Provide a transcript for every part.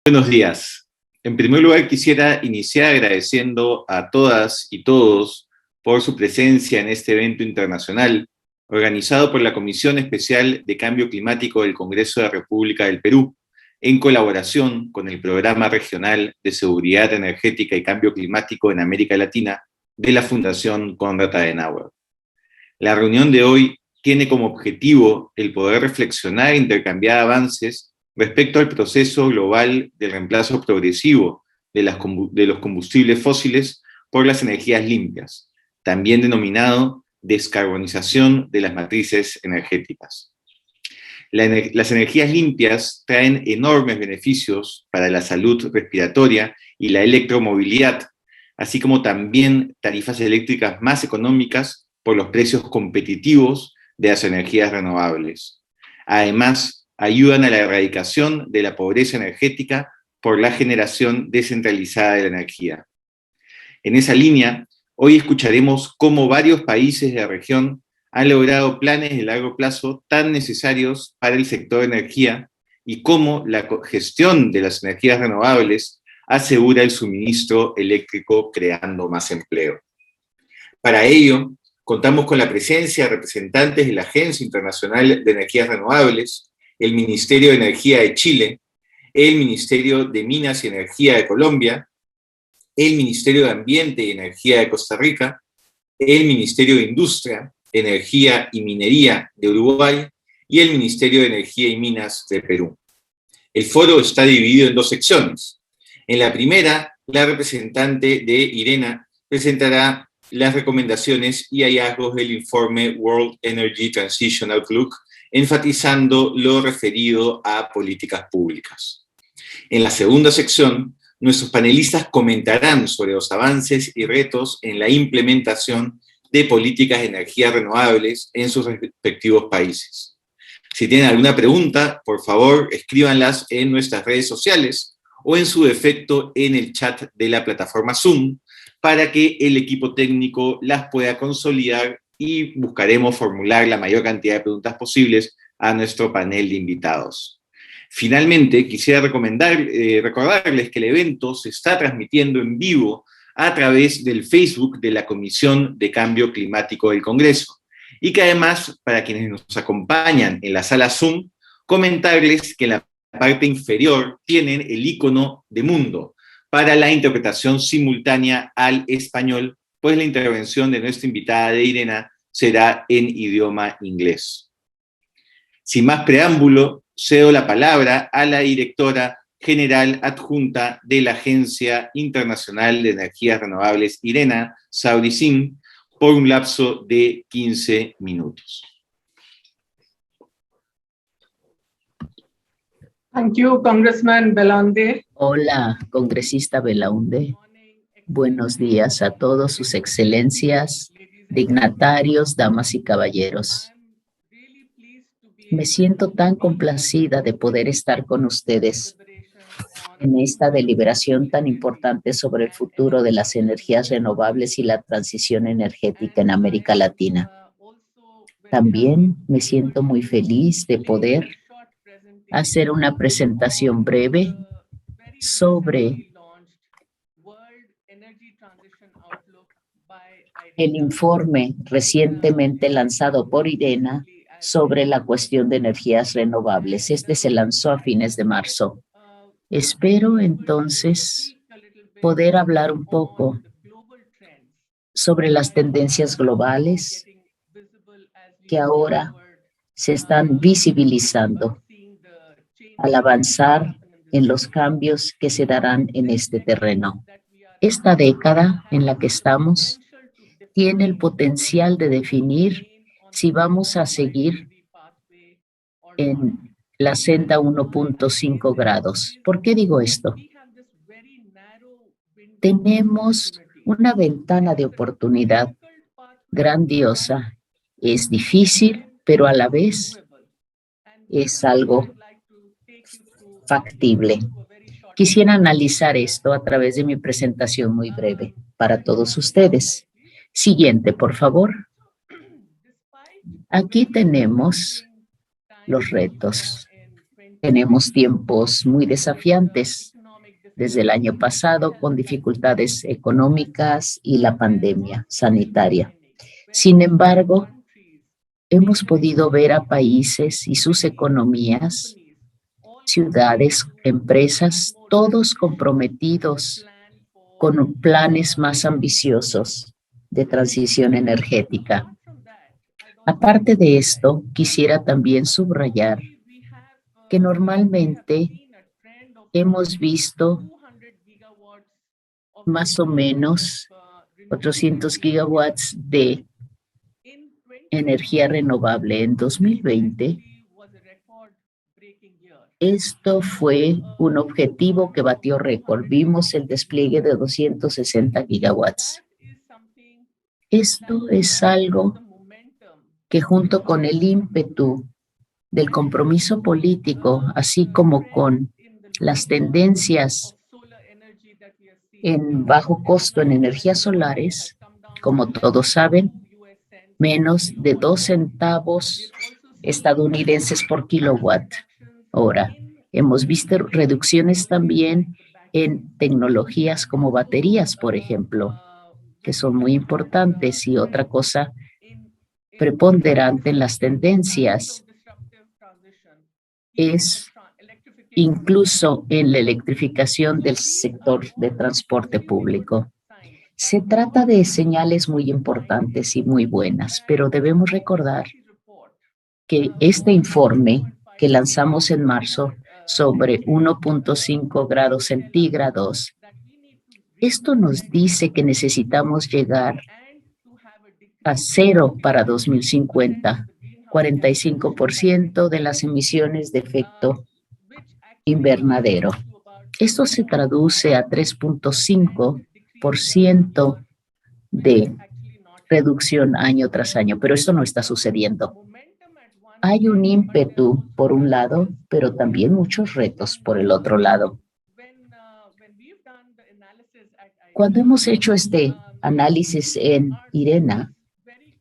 Buenos días. En primer lugar, quisiera iniciar agradeciendo a todas y todos por su presencia en este evento internacional organizado por la Comisión Especial de Cambio Climático del Congreso de la República del Perú, en colaboración con el Programa Regional de Seguridad Energética y Cambio Climático en América Latina de la Fundación Konrad Adenauer. La reunión de hoy tiene como objetivo el poder reflexionar e intercambiar avances respecto al proceso global del reemplazo progresivo de los combustibles fósiles por las energías limpias, también denominado descarbonización de las matrices energéticas. Las energías limpias traen enormes beneficios para la salud respiratoria y la electromovilidad, así como también tarifas eléctricas más económicas por los precios competitivos de las energías renovables. Además, ayudan a la erradicación de la pobreza energética por la generación descentralizada de la energía. En esa línea, hoy escucharemos cómo varios países de la región han logrado planes de largo plazo tan necesarios para el sector de energía y cómo la gestión de las energías renovables asegura el suministro eléctrico creando más empleo. Para ello, contamos con la presencia de representantes de la Agencia Internacional de Energías Renovables, el Ministerio de Energía de Chile, el Ministerio de Minas y Energía de Colombia, el Ministerio de Ambiente y Energía de Costa Rica, el Ministerio de Industria, Energía y Minería de Uruguay y el Ministerio de Energía y Minas de Perú. El foro está dividido en dos secciones. En la primera, la representante de IRENA presentará las recomendaciones y hallazgos del informe World Energy Transition Outlook, enfatizando lo referido a políticas públicas. En la segunda sección, nuestros panelistas comentarán sobre los avances y retos en la implementación de políticas de energías renovables en sus respectivos países. Si tienen alguna pregunta, por favor, escríbanlas en nuestras redes sociales o en su defecto en el chat de la plataforma Zoom para que el equipo técnico las pueda consolidar y buscaremos formular la mayor cantidad de preguntas posibles a nuestro panel de invitados. Finalmente, quisiera recordarles que el evento se está transmitiendo en vivo a través del Facebook de la Comisión de Cambio Climático del Congreso y que además, para quienes nos acompañan en la sala Zoom, comentarles que en la parte inferior tienen el icono de mundo para la interpretación simultánea al español, pues la intervención de nuestra invitada de IRENA será en idioma inglés. Sin más preámbulo, cedo la palabra a la directora general adjunta de la Agencia Internacional de Energías Renovables, IRENA, Saudi Singh, por un lapso de 15 minutos. Thank you, Congressman Belaunde. Hola, congresista Belaunde. Buenos días a todos sus excelencias, dignatarios, damas y caballeros. Me siento tan complacida de poder estar con ustedes en esta deliberación tan importante sobre el futuro de las energías renovables y la transición energética en América Latina. También me siento muy feliz de poder hacer una presentación breve sobre el informe recientemente lanzado por IRENA sobre la cuestión de energías renovables. Este se lanzó a fines de marzo. Espero entonces poder hablar un poco sobre las tendencias globales que ahora se están visibilizando al avanzar en los cambios que se darán en este terreno. Esta década en la que estamos tiene el potencial de definir si vamos a seguir en la senda 1.5 grados. ¿Por qué digo esto? Tenemos una ventana de oportunidad grandiosa. Es difícil, pero a la vez es algo factible. Quisiera analizar esto a través de mi presentación muy breve para todos ustedes. Siguiente, por favor. Aquí tenemos los retos. Tenemos tiempos muy desafiantes desde el año pasado con dificultades económicas y la pandemia sanitaria. Sin embargo, hemos podido ver a países y sus economías, ciudades, empresas, todos comprometidos con planes más ambiciosos de transición energética. Aparte de esto, quisiera también subrayar que normalmente hemos visto más o menos 400 gigawatts de energía renovable en 2020. Esto fue un objetivo que batió récord. Vimos el despliegue de 260 gigawatts. Esto es algo que junto con el ímpetu del compromiso político, así como con las tendencias en bajo costo en energías solares, como todos saben, menos de 2 centavos estadounidenses por kilowatt hora. Hemos visto reducciones también en tecnologías como baterías, por ejemplo, que son muy importantes. Y otra cosa preponderante en las tendencias es incluso en la electrificación del sector de transporte público. Se trata de señales muy importantes y muy buenas, pero debemos recordar que este informe que lanzamos en marzo sobre 1.5 grados centígrados, esto nos dice que necesitamos llegar a cero para 2050, 45% de las emisiones de efecto invernadero. Esto se traduce a 3.5% de reducción año tras año, pero esto no está sucediendo. Hay un ímpetu por un lado, pero también muchos retos por el otro lado. Cuando hemos hecho este análisis en IRENA,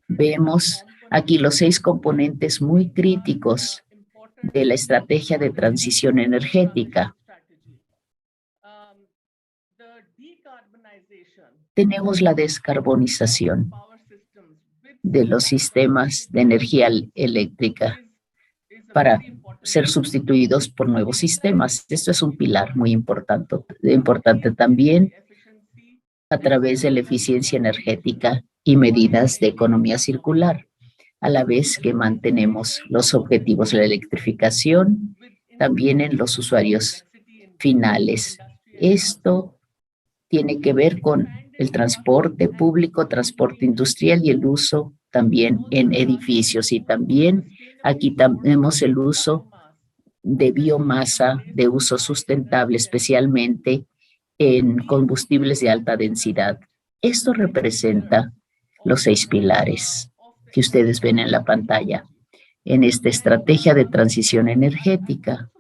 vemos aquí los 6 componentes muy críticos de la estrategia de transición energética. Tenemos la descarbonización de los sistemas de energía eléctrica para ser sustituidos por nuevos sistemas. Esto es un pilar muy importante también a través de la eficiencia energética y medidas de economía circular, a la vez que mantenemos los objetivos de la electrificación también en los usuarios finales. Esto tiene que ver con el transporte público, transporte industrial y el uso también en edificios. Y también aquí tenemos el uso de biomasa de uso sustentable, especialmente en combustibles de alta densidad. Esto representa los 6 pilares que ustedes ven en la pantalla en esta estrategia de transición energética.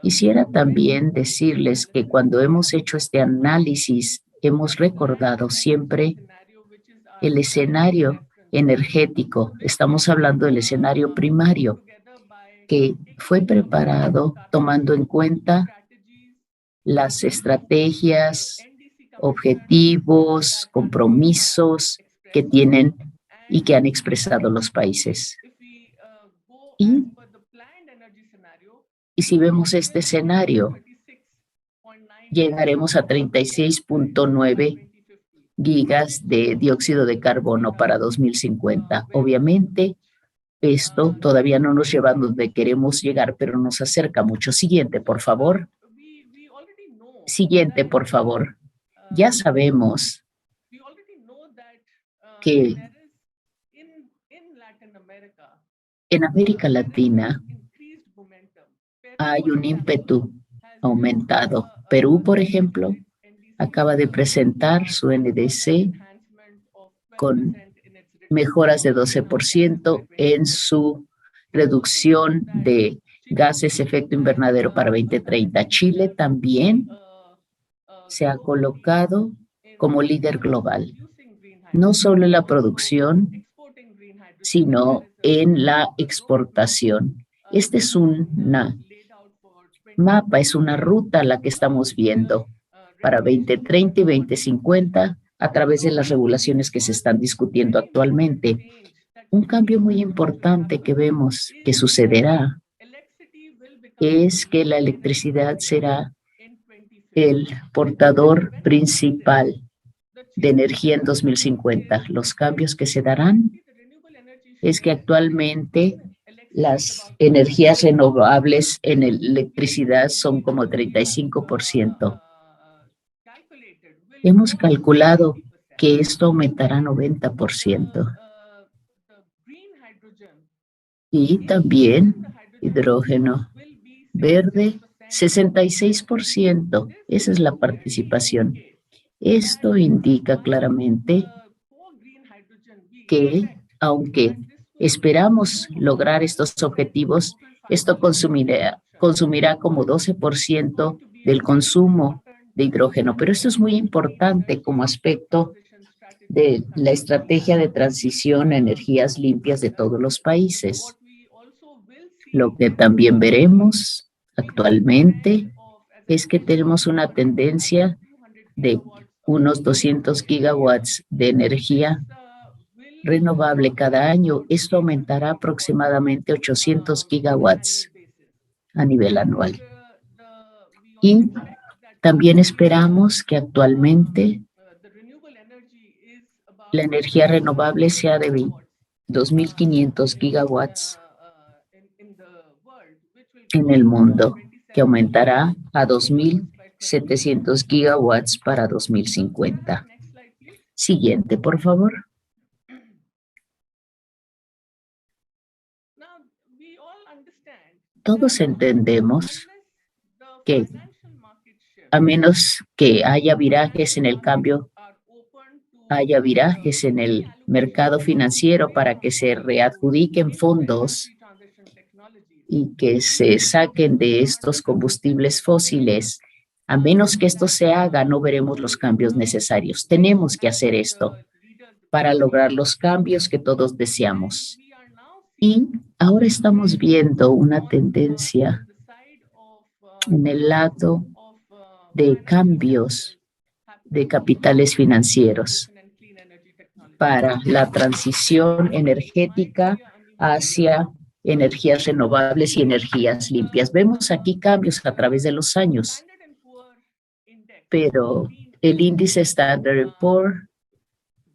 Quisiera también decirles que cuando hemos hecho este análisis, hemos recordado siempre el escenario energético. Estamos hablando del escenario primario, que fue preparado tomando en cuenta las estrategias, objetivos, compromisos que tienen y que han expresado los países. Y si vemos este escenario, llegaremos a 36.9 gigas de dióxido de carbono para 2050. Obviamente, esto todavía no nos lleva a donde queremos llegar, pero nos acerca mucho. Siguiente, por favor. Siguiente, por favor. Ya sabemos que en América Latina hay un ímpetu aumentado. Perú, por ejemplo, acaba de presentar su NDC con mejoras de 12% en su reducción de gases de efecto invernadero para 2030. Chile también se ha colocado como líder global, no solo en la producción, sino en la exportación. Esta es una mapa, es una ruta la que estamos viendo para 2030 y 2050 a través de las regulaciones que se están discutiendo actualmente. Un cambio muy importante que vemos que sucederá es que la electricidad será el portador principal de energía en 2050. Los cambios que se darán es que actualmente las energías renovables en electricidad son como 35%. Hemos calculado que esto aumentará 90%. Y también hidrógeno verde, 66%. Esa es la participación. Esto indica claramente que, aunque esperamos lograr estos objetivos, esto consumirá como 12% del consumo de hidrógeno. Pero esto es muy importante como aspecto de la estrategia de transición a energías limpias de todos los países. Lo que también veremos actualmente es que tenemos una tendencia de unos 200 gigawatts de energía renovable cada año. Esto aumentará aproximadamente 800 gigawatts a nivel anual. Y también esperamos que actualmente la energía renovable sea de 2.500 gigawatts en el mundo, que aumentará a 2.700 gigawatts para 2050. Siguiente, por favor. Todos entendemos que a menos que haya virajes en el cambio, haya virajes en el mercado financiero para que se readjudiquen fondos y que se saquen de estos combustibles fósiles, a menos que esto se haga, no veremos los cambios necesarios. Tenemos que hacer esto para lograr los cambios que todos deseamos. Y ahora estamos viendo una tendencia en el lado de cambios de capitales financieros para la transición energética hacia energías renovables y energías limpias. Vemos aquí cambios a través de los años, pero el índice Standard & Poor's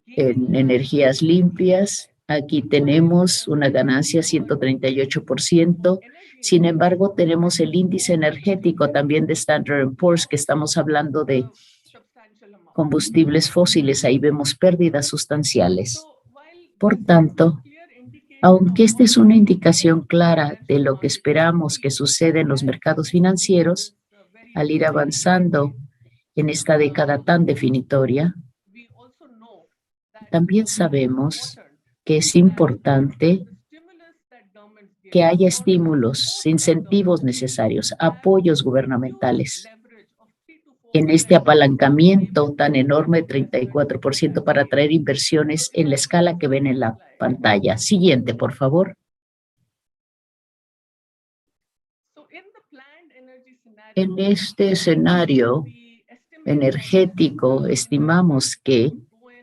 en energías limpias, aquí tenemos una ganancia 138%. Sin embargo, tenemos el índice energético también de Standard & Poor's, que estamos hablando de combustibles fósiles. Ahí vemos pérdidas sustanciales. Por tanto, aunque esta es una indicación clara de lo que esperamos que suceda en los mercados financieros, al ir avanzando en esta década tan definitoria, también sabemos que es importante que haya estímulos, incentivos necesarios, apoyos gubernamentales en este apalancamiento tan enorme, 34%, para atraer inversiones en la escala que ven en la pantalla. Siguiente, por favor. En este escenario energético, estimamos que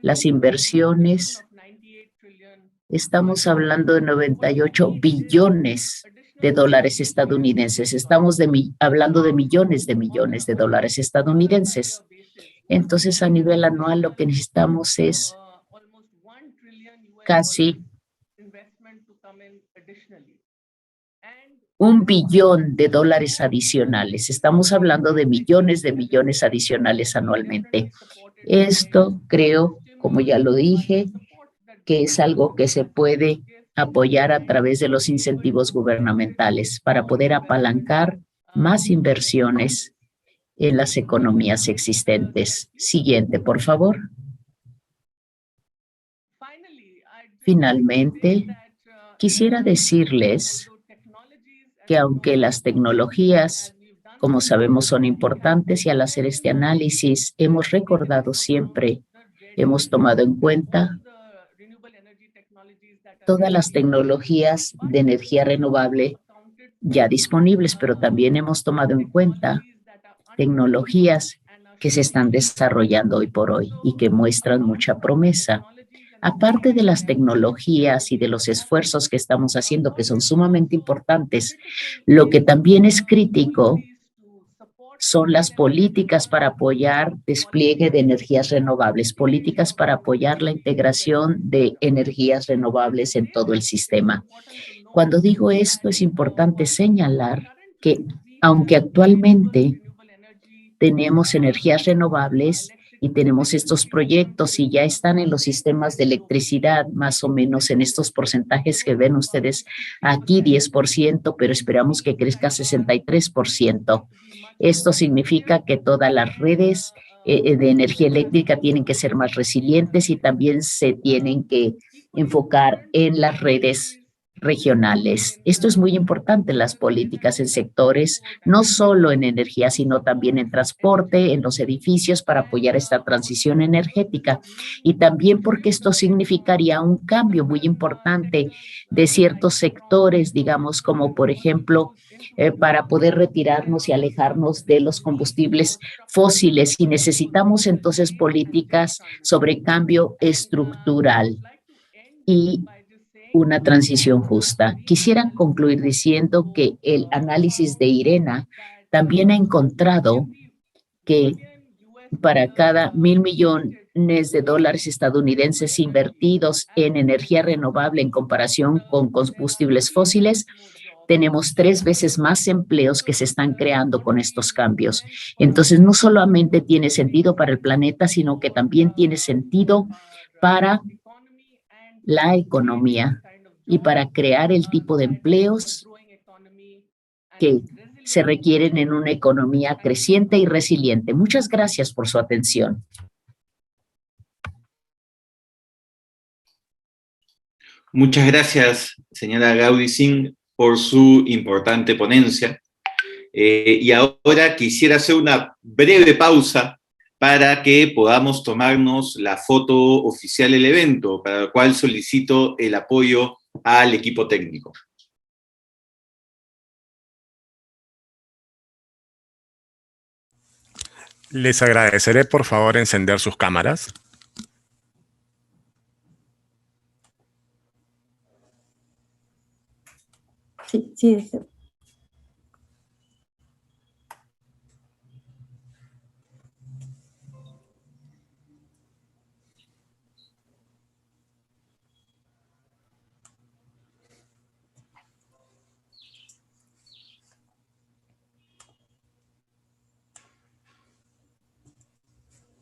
las inversiones, estamos hablando de 98 billones de dólares estadounidenses. Estamos hablando de millones de dólares estadounidenses. Entonces, a nivel anual, lo que necesitamos es casi $1 billón de dólares adicionales. Estamos hablando de millones adicionales anualmente. Esto creo, como ya lo dije, que es algo que se puede apoyar a través de los incentivos gubernamentales para poder apalancar más inversiones en las economías existentes. Siguiente, por favor. Finalmente, quisiera decirles que aunque las tecnologías, como sabemos, son importantes, y al hacer este análisis hemos recordado siempre, hemos tomado en cuenta todas las tecnologías de energía renovable ya disponibles, pero también hemos tomado en cuenta tecnologías que se están desarrollando hoy por hoy y que muestran mucha promesa. Aparte de las tecnologías y de los esfuerzos que estamos haciendo, que son sumamente importantes, lo que también es crítico son las políticas para apoyar despliegue de energías renovables, políticas para apoyar la integración de energías renovables en todo el sistema. Cuando digo esto, es importante señalar que aunque actualmente tenemos energías renovables y tenemos estos proyectos y ya están en los sistemas de electricidad, más o menos en estos porcentajes que ven ustedes aquí, 10%, pero esperamos que crezca a 63%. Esto significa que todas las redes de energía eléctrica tienen que ser más resilientes y también se tienen que enfocar en las redes regionales. Esto es muy importante en las políticas en sectores, no solo en energía, sino también en transporte, en los edificios para apoyar esta transición energética y también porque esto significaría un cambio muy importante de ciertos sectores, digamos, como por ejemplo, para poder retirarnos y alejarnos de los combustibles fósiles y necesitamos entonces políticas sobre cambio estructural y una transición justa. Quisiera concluir diciendo que el análisis de IRENA también ha encontrado que para cada 1.000 millones de dólares estadounidenses invertidos en energía renovable en comparación con combustibles fósiles, tenemos 3 veces más empleos que se están creando con estos cambios. Entonces, no solamente tiene sentido para el planeta, sino que también tiene sentido para la economía y para crear el tipo de empleos que se requieren en una economía creciente y resiliente. Muchas gracias por su atención. Muchas gracias, señora Gaudi Singh, por su importante ponencia. Y ahora quisiera hacer una breve pausa para que podamos tomarnos la foto oficial del evento, para lo cual solicito el apoyo al equipo técnico. Les agradeceré, por favor, encender sus cámaras. Sí, sí, deseo.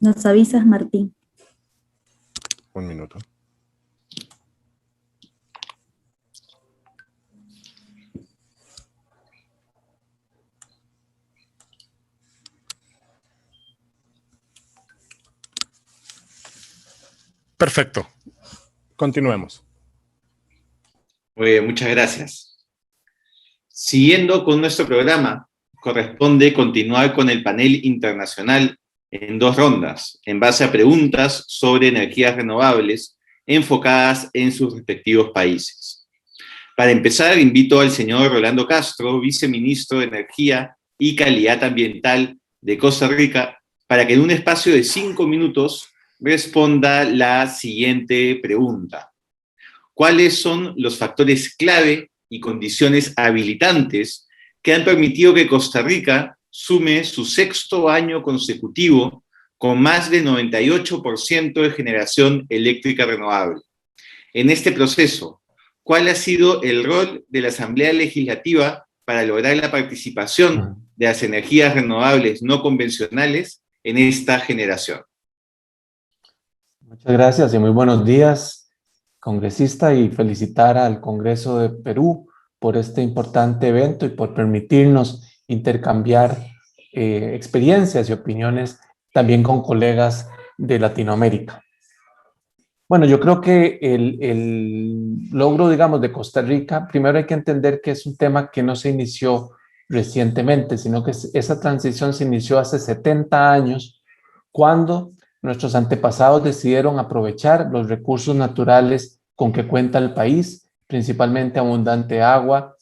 Nos avisas, Martín. Un minuto. Perfecto. Continuemos. Muy bien, muchas gracias. Siguiendo con nuestro programa, corresponde continuar con el panel internacional en 2 rondas, en base a preguntas sobre energías renovables enfocadas en sus respectivos países. Para empezar, invito al señor Rolando Castro, viceministro de Energía y Calidad Ambiental de Costa Rica, para que en un espacio de 5 minutos responda la siguiente pregunta. ¿Cuáles son los factores clave y condiciones habilitantes que han permitido que Costa Rica sume su 6º año consecutivo con más de 98% de generación eléctrica renovable? En este proceso, ¿cuál ha sido el rol de la Asamblea Legislativa para lograr la participación de las energías renovables no convencionales en esta generación? Muchas gracias y muy buenos días, congresista, y felicitar al Congreso de Perú por este importante evento y por permitirnos intercambiar experiencias y opiniones también con colegas de Latinoamérica. Bueno, yo creo que el logro, digamos, de Costa Rica, primero hay que entender que es un tema que no se inició recientemente, sino que esa transición se inició hace 70 años, cuando nuestros antepasados decidieron aprovechar los recursos naturales con que cuenta el país, principalmente abundante agua,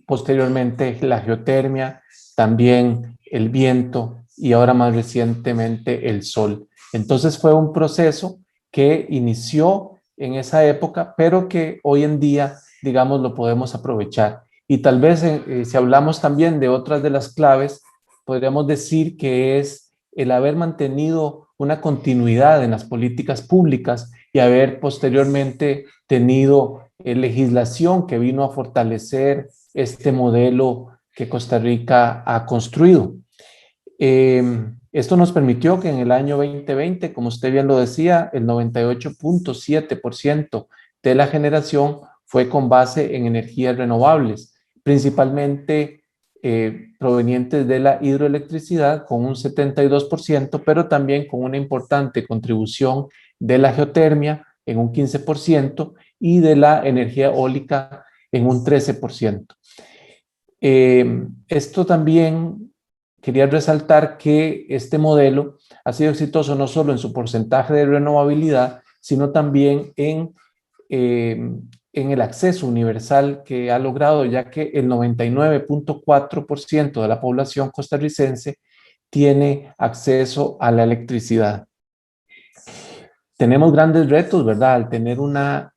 posteriormente la geotermia, también el viento y ahora más recientemente el sol. Entonces fue un proceso que inició en esa época, pero que hoy en día, digamos, lo podemos aprovechar. Y tal vez si hablamos también de otras de las claves, podríamos decir que es el haber mantenido una continuidad en las políticas públicas y haber posteriormente tenido legislación que vino a fortalecer este modelo que Costa Rica ha construido. Esto nos permitió que en el año 2020, como usted bien lo decía, el 98.7% de la generación fue con base en energías renovables, principalmente provenientes de la hidroelectricidad con un 72%, pero también con una importante contribución de la geotermia en un 15% y de la energía eólica en un 13%. Esto también quería resaltar que este modelo ha sido exitoso no solo en su porcentaje de renovabilidad, sino también en el acceso universal que ha logrado, ya que el 99.4% de la población costarricense tiene acceso a la electricidad. Tenemos grandes retos, ¿verdad? Al tener una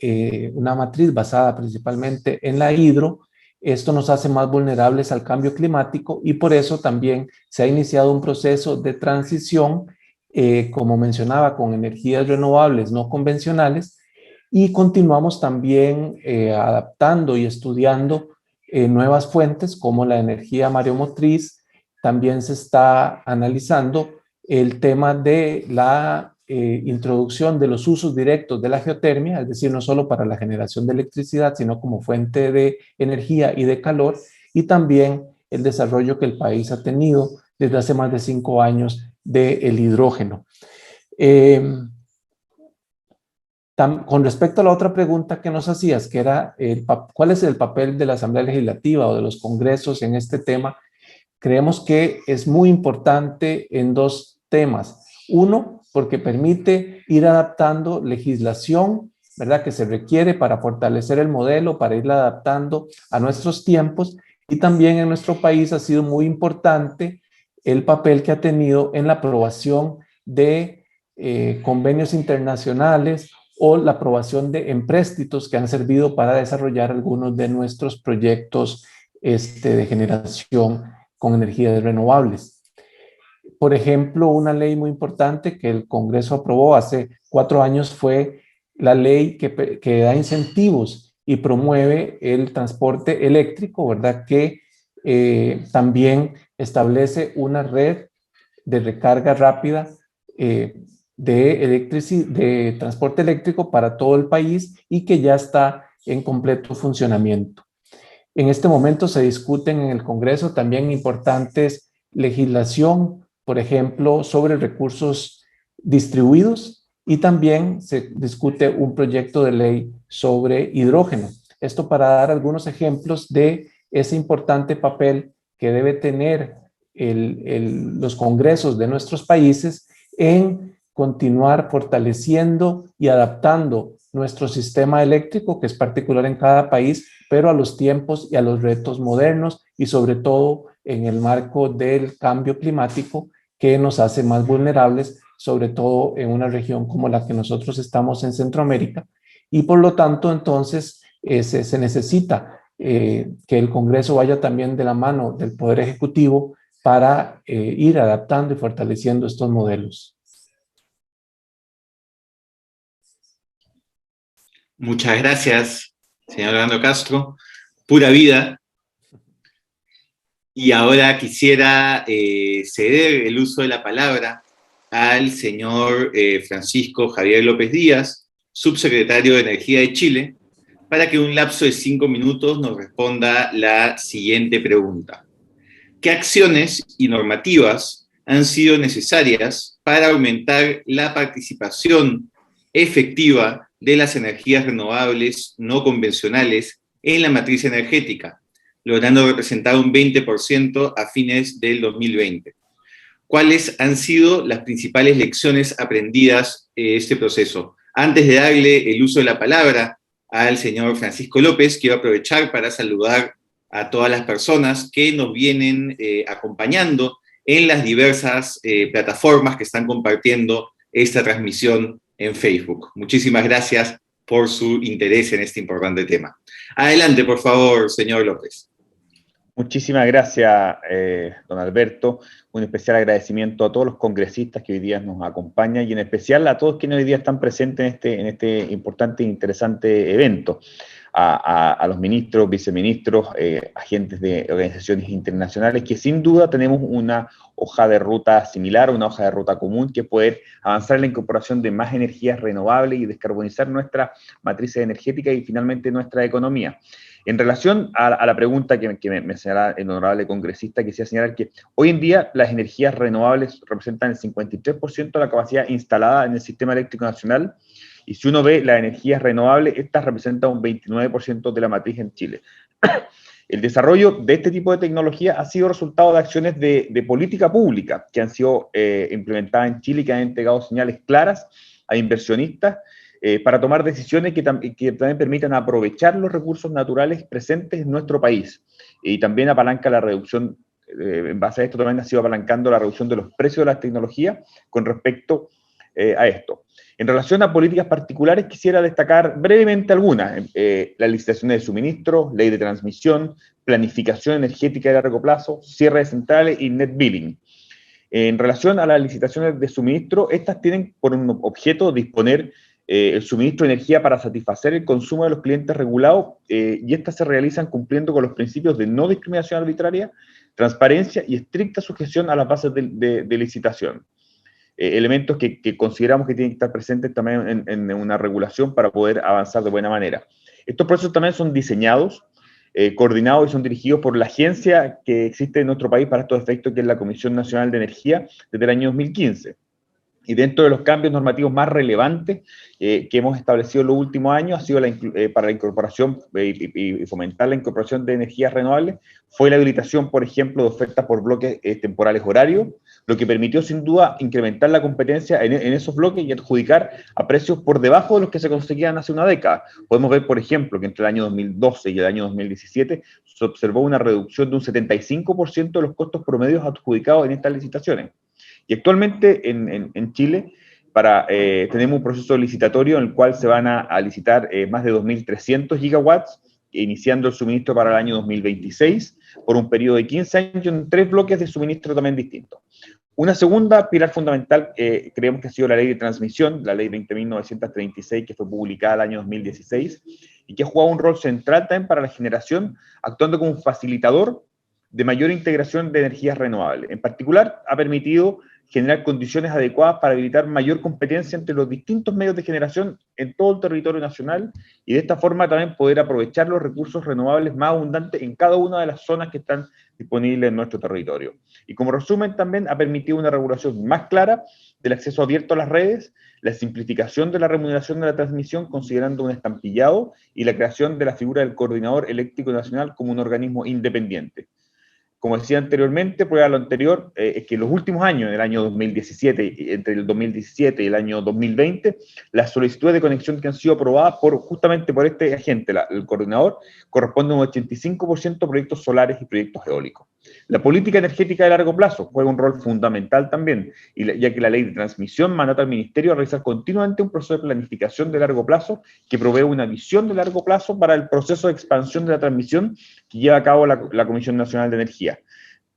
matriz basada principalmente en la hidro, esto nos hace más vulnerables al cambio climático y por eso también se ha iniciado un proceso de transición, como mencionaba, con energías renovables no convencionales, y continuamos también adaptando y estudiando nuevas fuentes como la energía mareomotriz. También se está analizando el tema de la introducción de los usos directos de la geotermia, es decir, no solo para la generación de electricidad, sino como fuente de energía y de calor, y también el desarrollo que el país ha tenido desde hace más de 5 años del hidrógeno. Con respecto a la otra pregunta que nos hacías, que era ¿cuál es el papel de la Asamblea Legislativa o de los congresos en este tema? Creemos que es muy importante en 2 temas. Uno, porque permite ir adaptando legislación, ¿verdad?, que se requiere para fortalecer el modelo, para irla adaptando a nuestros tiempos. Y también en nuestro país ha sido muy importante el papel que ha tenido en la aprobación de convenios internacionales o la aprobación de empréstitos que han servido para desarrollar algunos de nuestros proyectos de generación con energías renovables. Por ejemplo, una ley muy importante que el Congreso aprobó hace 4 años fue la ley que da incentivos y promueve el transporte eléctrico, ¿verdad?, que también establece una red de recarga rápida de transporte eléctrico para todo el país y que ya está en completo funcionamiento. En este momento se discuten en el Congreso también importantes legislación, por ejemplo, sobre recursos distribuidos, y también se discute un proyecto de ley sobre hidrógeno. Esto para dar algunos ejemplos de ese importante papel que debe tener los congresos de nuestros países en continuar fortaleciendo y adaptando nuestro sistema eléctrico, que es particular en cada país, pero a los tiempos y a los retos modernos y sobre todo en el marco del cambio climático que nos hace más vulnerables, sobre todo en una región como la que nosotros estamos en Centroamérica. Y por lo tanto, entonces, se necesita que el Congreso vaya también de la mano del Poder Ejecutivo para ir adaptando y fortaleciendo estos modelos. Muchas gracias, señor Orlando Castro. Pura vida. Y ahora quisiera ceder el uso de la palabra al señor Francisco Javier López Díaz, subsecretario de Energía de Chile, para que en un lapso de 5 minutos nos responda la siguiente pregunta. ¿Qué acciones y normativas han sido necesarias para aumentar la participación efectiva de las energías renovables no convencionales en la matriz energética, logrando representar un 20% a fines del 2020? ¿Cuáles han sido las principales lecciones aprendidas en este proceso? Antes de darle el uso de la palabra al señor Francisco López, quiero aprovechar para saludar a todas las personas que nos vienen acompañando en las diversas plataformas que están compartiendo esta transmisión en Facebook. Muchísimas gracias por su interés en este importante tema. Adelante, por favor, señor López. Muchísimas gracias, don Alberto. Un especial agradecimiento a todos los congresistas que hoy día nos acompañan y en especial a todos quienes hoy día están presentes en este importante e interesante evento. A los ministros, viceministros, agentes de organizaciones internacionales, que sin duda tenemos una hoja de ruta similar, una hoja de ruta común, que puede avanzar en la incorporación de más energías renovables y descarbonizar nuestra matriz energética y finalmente nuestra economía. En relación a la pregunta que me señala el honorable congresista, quisiera señalar que hoy en día las energías renovables representan el 53% de la capacidad instalada en el sistema eléctrico nacional, y si uno ve las energías renovables, estas representan un 29% de la matriz en Chile. El desarrollo de este tipo de tecnología ha sido resultado de acciones de política pública que han sido implementadas en Chile y que han entregado señales claras a inversionistas para tomar decisiones que también permitan aprovechar los recursos naturales presentes en nuestro país. Y también apalanca la reducción, en base a esto también ha sido apalancando la reducción de los precios de las tecnologías con respecto a esto. En relación a políticas particulares, quisiera destacar brevemente algunas. Las licitaciones de suministro, ley de transmisión, planificación energética de largo plazo, cierre de centrales y net billing. En relación a las licitaciones de suministro, estas tienen por un objeto disponer el suministro de energía para satisfacer el consumo de los clientes regulados, y estas se realizan cumpliendo con los principios de no discriminación arbitraria, transparencia y estricta sujeción a las bases de licitación. Elementos que consideramos que tienen que estar presentes también en una regulación para poder avanzar de buena manera. Estos procesos también son diseñados, coordinados y son dirigidos por la agencia que existe en nuestro país para estos efectos, que es la Comisión Nacional de Energía, desde el año 2015. Y dentro de los cambios normativos más relevantes que hemos establecido en los últimos años ha sido para la incorporación y fomentar la incorporación de energías renovables, fue la habilitación, por ejemplo, de ofertas por bloques temporales horarios, lo que permitió sin duda incrementar la competencia en esos bloques y adjudicar a precios por debajo de los que se conseguían hace una década. Podemos ver, por ejemplo, que entre el año 2012 y el año 2017 se observó una reducción de un 75% de los costos promedios adjudicados en estas licitaciones. Y actualmente en Chile tenemos un proceso licitatorio en el cual se van a licitar más de 2.300 gigawatts, iniciando el suministro para el año 2026, por un periodo de 15 años en 3 bloques de suministro también distintos. Una segunda pilar fundamental creemos que ha sido la ley de transmisión, la ley 20.936, que fue publicada el año 2016, y que ha jugado un rol central también para la generación, actuando como un facilitador de mayor integración de energías renovables. En particular, ha permitido generar condiciones adecuadas para habilitar mayor competencia entre los distintos medios de generación en todo el territorio nacional, y de esta forma también poder aprovechar los recursos renovables más abundantes en cada una de las zonas que están disponibles en nuestro territorio. Y como resumen, también ha permitido una regulación más clara del acceso abierto a las redes, la simplificación de la remuneración de la transmisión considerando un estampillado y la creación de la figura del Coordinador Eléctrico Nacional como un organismo independiente. Como decía anteriormente, prueba de lo anterior, es que en los últimos años, en el año 2017, entre el 2017 y el año 2020, las solicitudes de conexión que han sido aprobadas justamente por este agente, el coordinador, corresponden a un 85% a proyectos solares y proyectos eólicos. La política energética de largo plazo juega un rol fundamental también, ya que la ley de transmisión mandata al Ministerio a realizar continuamente un proceso de planificación de largo plazo que provee una visión de largo plazo para el proceso de expansión de la transmisión que lleva a cabo la Comisión Nacional de Energía.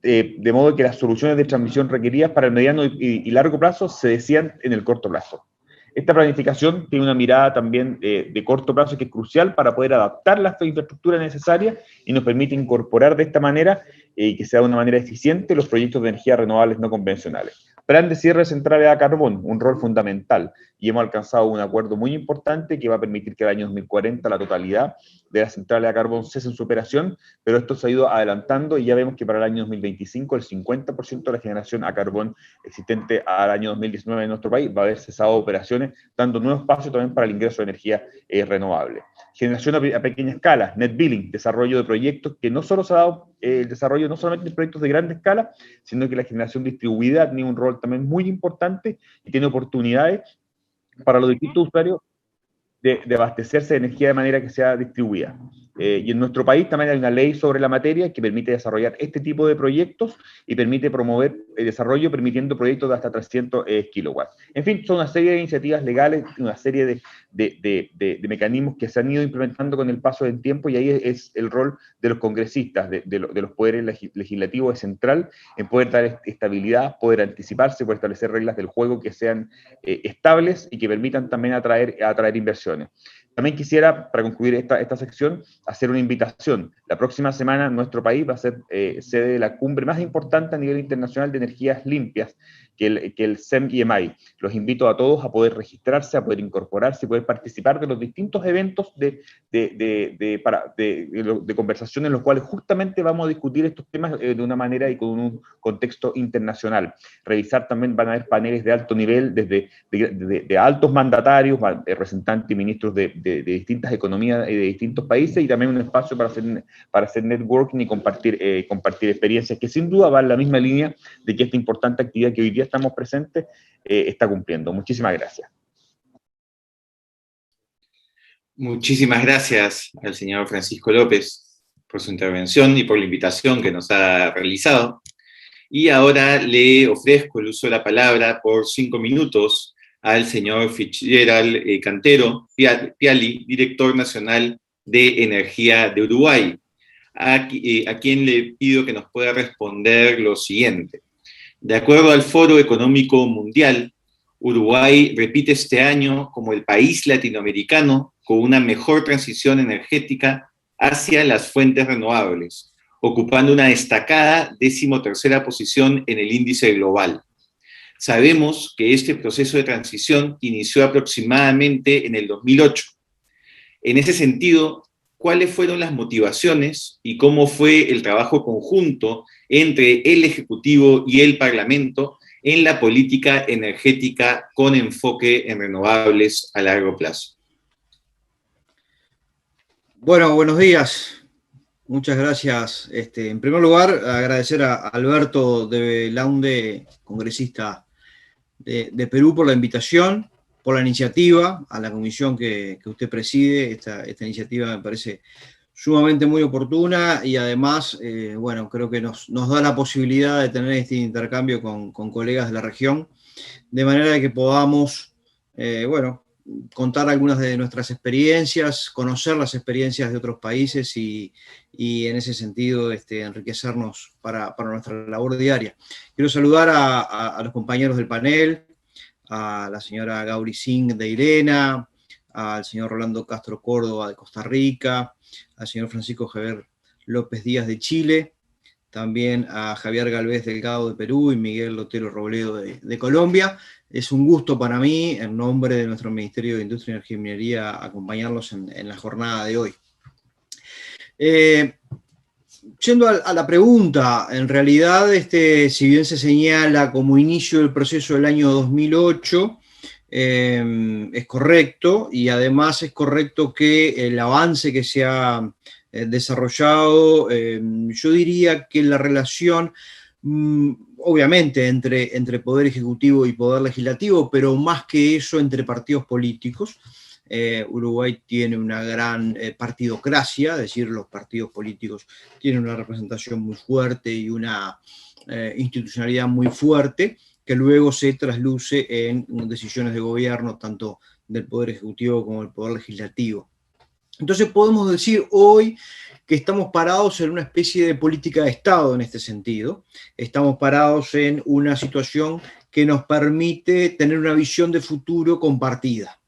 De modo que las soluciones de transmisión requeridas para el mediano y largo plazo se decían en el corto plazo. Esta planificación tiene una mirada también de corto plazo que es crucial para poder adaptar la infraestructura necesaria y nos permite incorporar de esta manera, que sea de una manera eficiente, los proyectos de energías renovables no convencionales. Plan de cierre de centrales a carbón, un rol fundamental, y hemos alcanzado un acuerdo muy importante que va a permitir que el año 2040 la totalidad de las centrales a carbón cesen su operación, pero esto se ha ido adelantando y ya vemos que para el año 2025 el 50% de la generación a carbón existente al año 2019 en nuestro país va a haber cesado operaciones, dando nuevo espacio también para el ingreso de energía renovable. Generación a pequeña escala, net billing, desarrollo de proyectos que no solo se ha dado el desarrollo no solamente de proyectos de grande escala, sino que la generación distribuida tiene un rol también muy importante y tiene oportunidades para los distintos usuarios de abastecerse de energía de manera que sea distribuida. Y en nuestro país también hay una ley sobre la materia que permite desarrollar este tipo de proyectos y permite promover el desarrollo permitiendo proyectos de hasta 300 kilowatts. En fin, son una serie de iniciativas legales, una serie de mecanismos que se han ido implementando con el paso del tiempo, y ahí es el rol de los congresistas, de los poderes legislativos, es central en poder dar estabilidad, poder anticiparse, poder establecer reglas del juego que sean estables y que permitan también atraer inversiones. También quisiera, para concluir esta sección, hacer una invitación. La próxima semana nuestro país va a ser sede de la cumbre más importante a nivel internacional de energías limpias, que el CEM-IMI. Los invito a todos a poder registrarse, a poder incorporarse, a poder participar de los distintos eventos de conversación en los cuales justamente vamos a discutir estos temas de una manera y con un contexto internacional. Revisar también, van a haber paneles de alto nivel, desde de altos mandatarios, representantes y ministros de distintas economías y de distintos países, y también un espacio para hacer networking y compartir experiencias que sin duda van en la misma línea de que esta importante actividad que hoy día estamos presentes está cumpliendo. Muchísimas gracias. Muchísimas gracias al señor Francisco López por su intervención y por la invitación que nos ha realizado. Y ahora le ofrezco el uso de la palabra por 5 minutos al señor Fitzgerald Cantero Piali, director nacional de Energía de Uruguay, a quien le pido que nos pueda responder lo siguiente. De acuerdo al Foro Económico Mundial, Uruguay repite este año como el país latinoamericano con una mejor transición energética hacia las fuentes renovables, ocupando una destacada 13ª posición en el índice global. Sabemos que este proceso de transición inició aproximadamente en el 2008. En ese sentido, ¿cuáles fueron las motivaciones y cómo fue el trabajo conjunto entre el Ejecutivo y el Parlamento en la política energética con enfoque en renovables a largo plazo? Bueno, buenos días. Muchas gracias. En primer lugar, agradecer a Alberto de Belaunde, congresista de Perú, por la invitación, por la iniciativa, a la comisión que usted preside. Esta iniciativa me parece sumamente muy oportuna y además, bueno, creo que nos da la posibilidad de tener este intercambio con colegas de la región, de manera que podamos, bueno, contar algunas de nuestras experiencias, conocer las experiencias de otros países y en ese sentido enriquecernos para nuestra labor diaria. Quiero saludar a los compañeros del panel, a la señora Gauri Singh de Irena, al señor Rolando Castro Córdoba de Costa Rica, al señor Francisco Javier López Díaz de Chile, también a Javier Galvez Delgado de Perú y Miguel Lotero Robledo de Colombia. Es un gusto para mí, en nombre de nuestro Ministerio de Industria, Energía y Minería, acompañarlos en la jornada de hoy. Yendo a la pregunta, en realidad, si bien se señala como inicio del proceso del año 2008, es correcto, y además es correcto que el avance que se ha desarrollado, yo diría que la relación, obviamente, entre Poder Ejecutivo y Poder Legislativo, pero más que eso, entre partidos políticos. Uruguay tiene una gran partidocracia, es decir, los partidos políticos tienen una representación muy fuerte y una institucionalidad muy fuerte, que luego se trasluce en decisiones de gobierno, tanto del Poder Ejecutivo como del Poder Legislativo. Entonces podemos decir hoy que estamos parados en una especie de política de Estado en este sentido. Estamos parados en una situación que nos permite tener una visión de futuro compartida.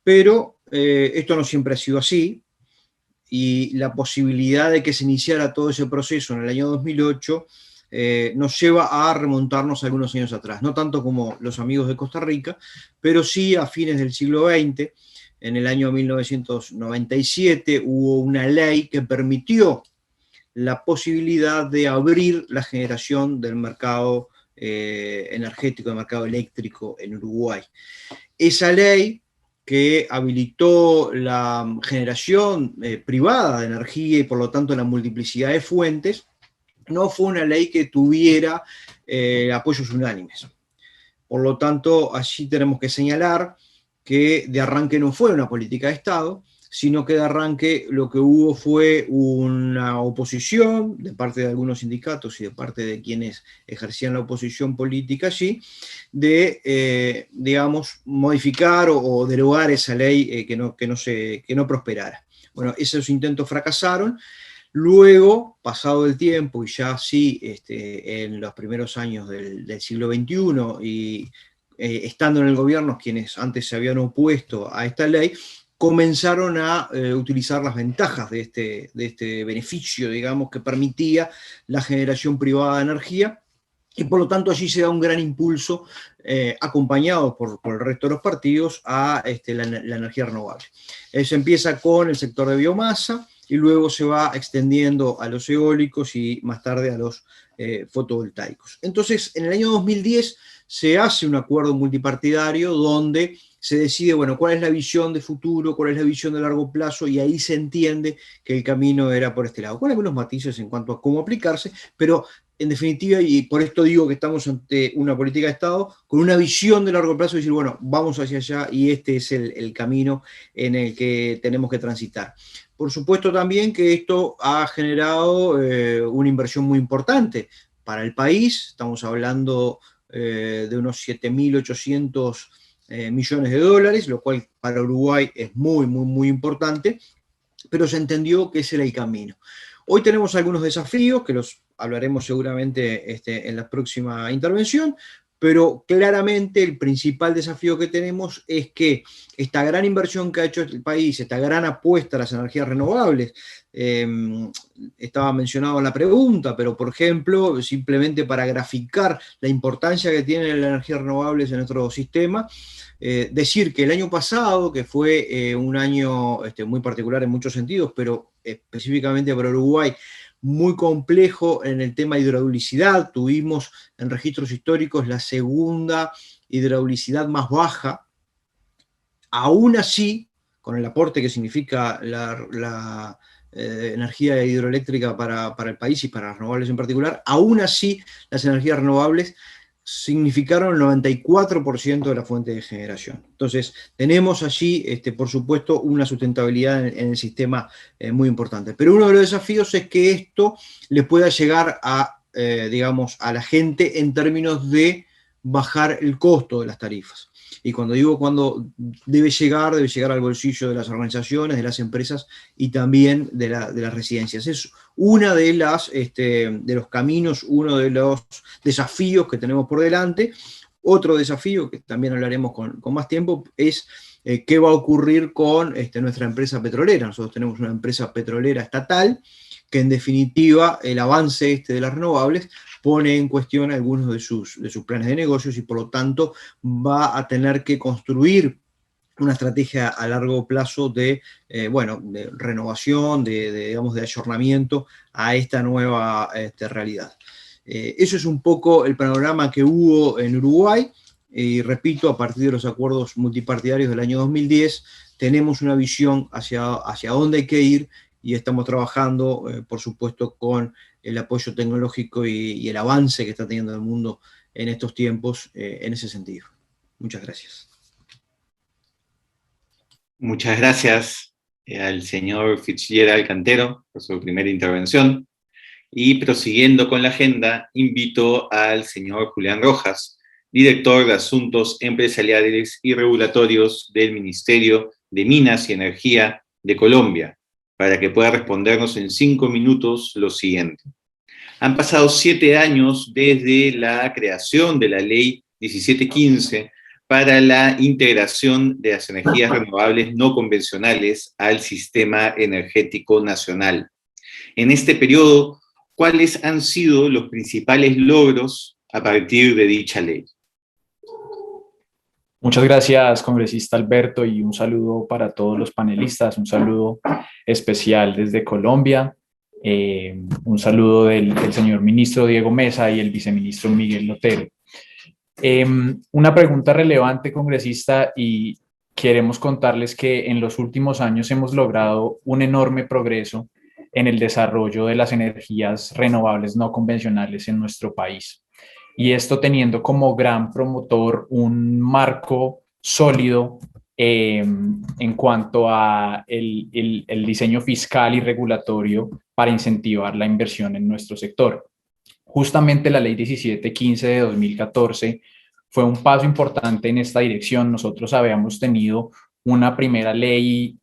Pero esto no siempre ha sido así, y la posibilidad de que se iniciara todo ese proceso en el año 2008 nos lleva a remontarnos algunos años atrás, no tanto como los amigos de Costa Rica, pero sí a fines del siglo XX. En el año 1997 hubo una ley que permitió la posibilidad de abrir la generación del mercado energético, del mercado eléctrico en Uruguay. Esa ley, que habilitó la generación privada de energía y por lo tanto la multiplicidad de fuentes, no fue una ley que tuviera apoyos unánimes. Por lo tanto, allí tenemos que señalar que de arranque no fue una política de Estado, sino que de arranque lo que hubo fue una oposición de parte de algunos sindicatos y de parte de quienes ejercían la oposición política allí, de, digamos, modificar o derogar esa ley que no prosperara. Bueno, esos intentos fracasaron. Luego, pasado el tiempo, y ya sí en los primeros años del siglo XXI, y estando en el gobierno quienes antes se habían opuesto a esta ley, comenzaron a utilizar las ventajas de este beneficio, digamos, que permitía la generación privada de energía, y por lo tanto allí se da un gran impulso, acompañado por el resto de los partidos, a la energía renovable. Se empieza con el sector de biomasa, y luego se va extendiendo a los eólicos y más tarde a los fotovoltaicos. Entonces, en el año 2010 se hace un acuerdo multipartidario donde se decide, bueno, cuál es la visión de futuro, cuál es la visión de largo plazo, y ahí se entiende que el camino era por este lado, con algunos matices en cuanto a cómo aplicarse, pero en definitiva, y por esto digo que estamos ante una política de Estado, con una visión de largo plazo, y decir, bueno, vamos hacia allá, y este es el camino en el que tenemos que transitar. Por supuesto también que esto ha generado una inversión muy importante para el país. Estamos hablando de unos 7.800 millones de dólares, lo cual para Uruguay es muy, muy, muy importante, pero se entendió que ese era el camino. Hoy tenemos algunos desafíos, que los hablaremos seguramente en la próxima intervención, pero claramente el principal desafío que tenemos es que esta gran inversión que ha hecho el país, esta gran apuesta a las energías renovables, estaba mencionado en la pregunta, pero por ejemplo, simplemente para graficar la importancia que tienen las energías renovables en nuestro sistema, decir que el año pasado, que fue un año muy particular en muchos sentidos, pero específicamente para Uruguay, muy complejo en el tema de hidrodulicidad. Tuvimos en registros históricos la segunda hidrodulicidad más baja. Aún así, con el aporte que significa la energía hidroeléctrica para el país y para las renovables en particular, aún así las energías renovables significaron el 94% de la fuente de generación. Entonces, tenemos allí, por supuesto, una sustentabilidad en el sistema muy importante. Pero uno de los desafíos es que esto le pueda llegar a, digamos, a la gente en términos de bajar el costo de las tarifas. Y cuando digo cuando debe llegar al bolsillo de las organizaciones, de las empresas y también de las residencias. Es una de los caminos, uno de los desafíos que tenemos por delante. Otro desafío, que también hablaremos con más tiempo, es qué va a ocurrir con nuestra empresa petrolera. Nosotros tenemos una empresa petrolera estatal que en definitiva el avance de las renovables pone en cuestión algunos de sus planes de negocios y por lo tanto va a tener que construir una estrategia a largo plazo de renovación, digamos, de ayornamiento a esta nueva realidad. Eso es un poco el panorama que hubo en Uruguay, y repito, a partir de los acuerdos multipartidarios del año 2010, tenemos una visión hacia dónde hay que ir, y estamos trabajando, por supuesto, con el apoyo tecnológico y el avance que está teniendo el mundo en estos tiempos en ese sentido. Muchas gracias. Muchas gracias al señor Fitzgerald Cantero por su primera intervención. Y prosiguiendo con la agenda, invito al señor Julián Rojas, director de Asuntos Empresariales y Regulatorios del Ministerio de Minas y Energía de Colombia, para que pueda respondernos en 5 minutos lo siguiente. Han pasado 7 años desde la creación de la Ley 1715 para la integración de las energías renovables no convencionales al sistema energético nacional. En este periodo, ¿cuáles han sido los principales logros a partir de dicha ley? Muchas gracias, congresista Alberto, y un saludo para todos los panelistas, un saludo especial desde Colombia, un saludo del señor ministro Diego Mesa y el viceministro Miguel Lotero. Una pregunta relevante, congresista, y queremos contarles que en los últimos años hemos logrado un enorme progreso en el desarrollo de las energías renovables no convencionales en nuestro país. Y esto teniendo como gran promotor un marco sólido en cuanto a el diseño fiscal y regulatorio para incentivar la inversión en nuestro sector. Justamente la Ley 1715 de 2014 fue un paso importante en esta dirección. Nosotros habíamos tenido una primera ley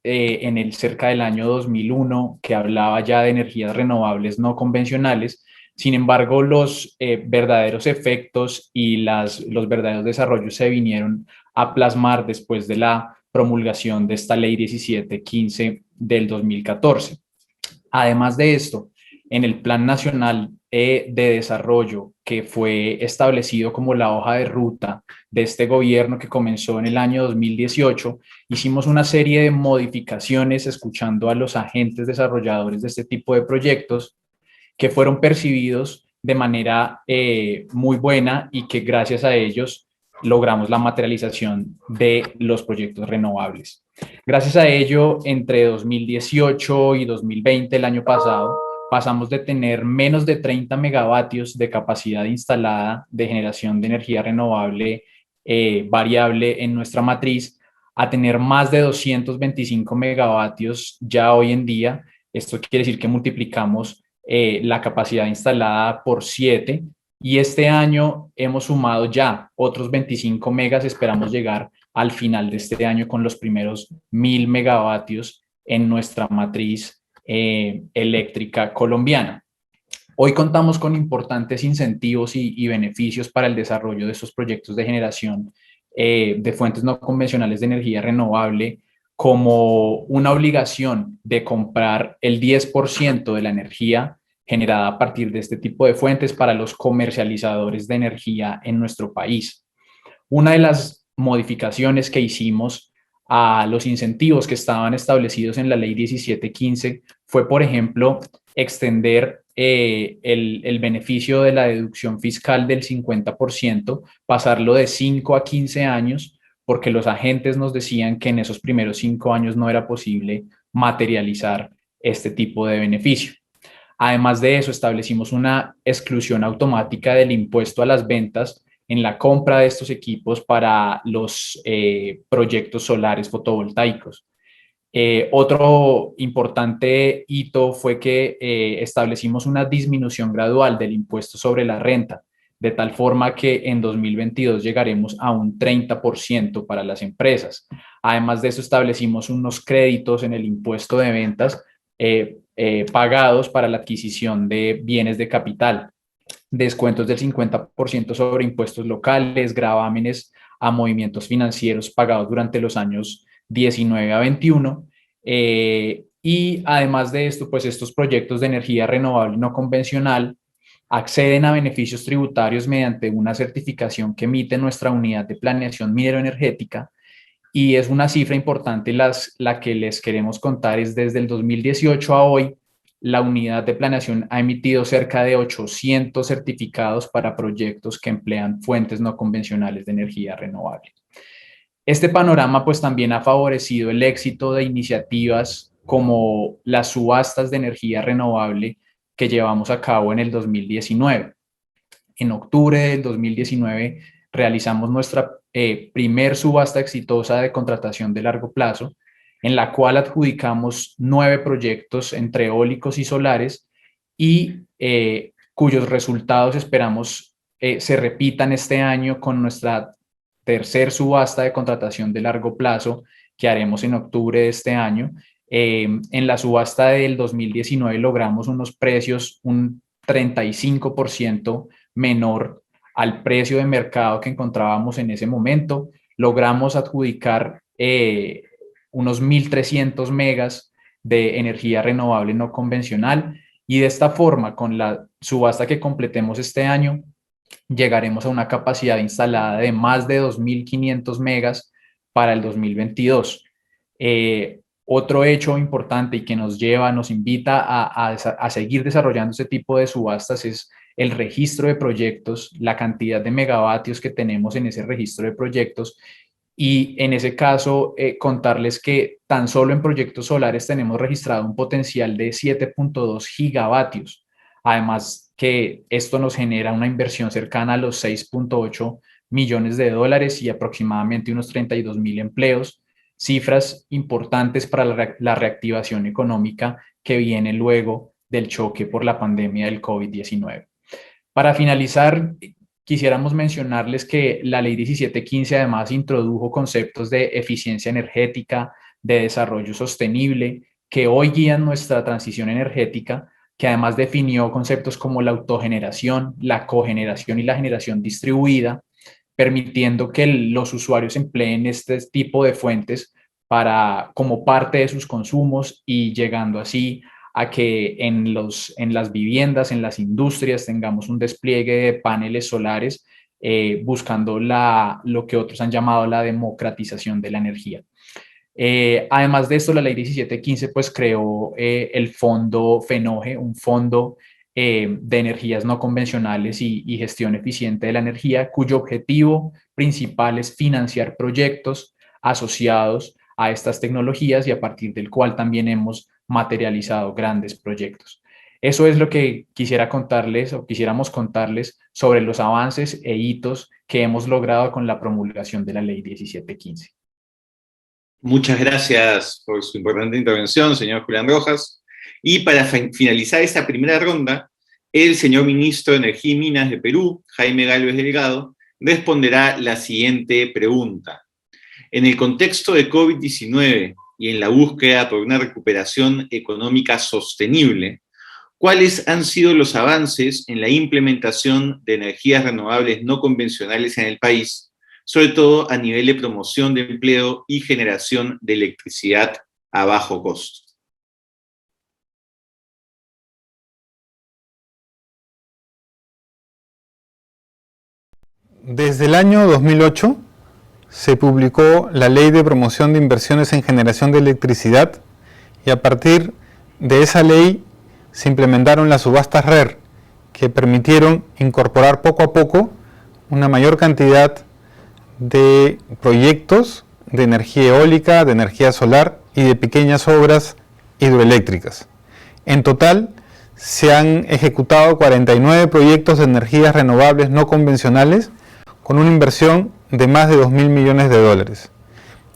cerca del año 2001 que hablaba ya de energías renovables no convencionales. Sin embargo, los verdaderos efectos y los verdaderos desarrollos se vinieron a plasmar después de la promulgación de esta ley 1715 del 2014. Además de esto, en el Plan Nacional de Desarrollo, que fue establecido como la hoja de ruta de este gobierno que comenzó en el año 2018, hicimos una serie de modificaciones escuchando a los agentes desarrolladores de este tipo de proyectos que fueron percibidos de manera muy buena y que gracias a ellos logramos la materialización de los proyectos renovables. Gracias a ello, entre 2018 y 2020, el año pasado, pasamos de tener menos de 30 megavatios de capacidad instalada de generación de energía renovable variable en nuestra matriz a tener más de 225 megavatios ya hoy en día. Esto quiere decir que multiplicamos la capacidad instalada por 7 y este año hemos sumado ya otros 25 megas. Esperamos llegar al final de este año con los primeros 1000 megavatios en nuestra matriz eléctrica colombiana. Hoy contamos con importantes incentivos y beneficios para el desarrollo de estos proyectos de generación de fuentes no convencionales de energía renovable, como una obligación de comprar el 10% de la energía generada a partir de este tipo de fuentes para los comercializadores de energía en nuestro país. Una de las modificaciones que hicimos a los incentivos que estaban establecidos en la ley 1715 fue, por ejemplo, extender el beneficio de la deducción fiscal del 50%, pasarlo de 5 a 15 años, porque los agentes nos decían que en esos primeros 5 años no era posible materializar este tipo de beneficio. Además de eso, establecimos una exclusión automática del impuesto a las ventas en la compra de estos equipos para los proyectos solares fotovoltaicos. Otro importante hito fue que establecimos una disminución gradual del impuesto sobre la renta, de tal forma que en 2022 llegaremos a un 30% para las empresas. Además de eso, establecimos unos créditos en el impuesto de ventas pagados para la adquisición de bienes de capital, descuentos del 50% sobre impuestos locales, gravámenes a movimientos financieros pagados durante los años 19 a 21. Y además de esto, pues estos proyectos de energía renovable no convencional acceden a beneficios tributarios mediante una certificación que emite nuestra unidad de planeación minero-energética, y es una cifra importante la que les queremos contar. Es desde el 2018 a hoy, la unidad de planeación ha emitido cerca de 800 certificados para proyectos que emplean fuentes no convencionales de energía renovable. Este panorama pues también ha favorecido el éxito de iniciativas como las subastas de energía renovable que llevamos a cabo en el 2019. En octubre del 2019 realizamos nuestra primer subasta exitosa de contratación de largo plazo, en la cual adjudicamos 9 proyectos entre eólicos y solares y cuyos resultados esperamos se repitan este año con nuestra tercer subasta de contratación de largo plazo que haremos en octubre de este año. En la subasta del 2019 logramos unos precios un 35% menor al precio de mercado que encontrábamos en ese momento. Logramos adjudicar unos 1.300 megas de energía renovable no convencional, y de esta forma, con la subasta que completemos este año, llegaremos a una capacidad instalada de más de 2.500 megas para el 2022. Otro hecho importante y que nos invita a seguir desarrollando este tipo de subastas es el registro de proyectos, la cantidad de megavatios que tenemos en ese registro de proyectos. Y en ese caso, contarles que tan solo en proyectos solares tenemos registrado un potencial de 7.2 gigavatios. Además que esto nos genera una inversión cercana a los 6.8 millones de dólares y aproximadamente unos 32.000 empleos, cifras importantes para la reactivación económica que viene luego del choque por la pandemia del COVID-19. Para finalizar, quisiéramos mencionarles que la Ley 1715 además introdujo conceptos de eficiencia energética, de desarrollo sostenible, que hoy guían nuestra transición energética, que además definió conceptos como la autogeneración, la cogeneración y la generación distribuida, permitiendo que los usuarios empleen este tipo de fuentes como parte de sus consumos y llegando así a que en las viviendas, en las industrias, tengamos un despliegue de paneles solares, buscando lo que otros han llamado la democratización de la energía. Además de esto, la ley 1715 pues creó el fondo FENOGE, un fondo de energías no convencionales y gestión eficiente de la energía, cuyo objetivo principal es financiar proyectos asociados a estas tecnologías y a partir del cual también hemos materializado grandes proyectos. Eso es lo que quisiera contarles o quisiéramos contarles sobre los avances e hitos que hemos logrado con la promulgación de la ley 1715. Muchas gracias por su importante intervención, señor Julián Rojas. Y para finalizar esta primera ronda, el señor ministro de Energía y Minas de Perú, Jaime Gálvez Delgado, responderá la siguiente pregunta. En el contexto de COVID-19 y en la búsqueda por una recuperación económica sostenible, ¿cuáles han sido los avances en la implementación de energías renovables no convencionales en el país, sobre todo a nivel de promoción de empleo y generación de electricidad a bajo costo? Desde el año 2008 se publicó la Ley de Promoción de Inversiones en Generación de Electricidad y a partir de esa ley se implementaron las subastas RER que permitieron incorporar poco a poco una mayor cantidad de proyectos de energía eólica, de energía solar y de pequeñas obras hidroeléctricas. En total se han ejecutado 49 proyectos de energías renovables no convencionales con una inversión de más de 2.000 millones de dólares.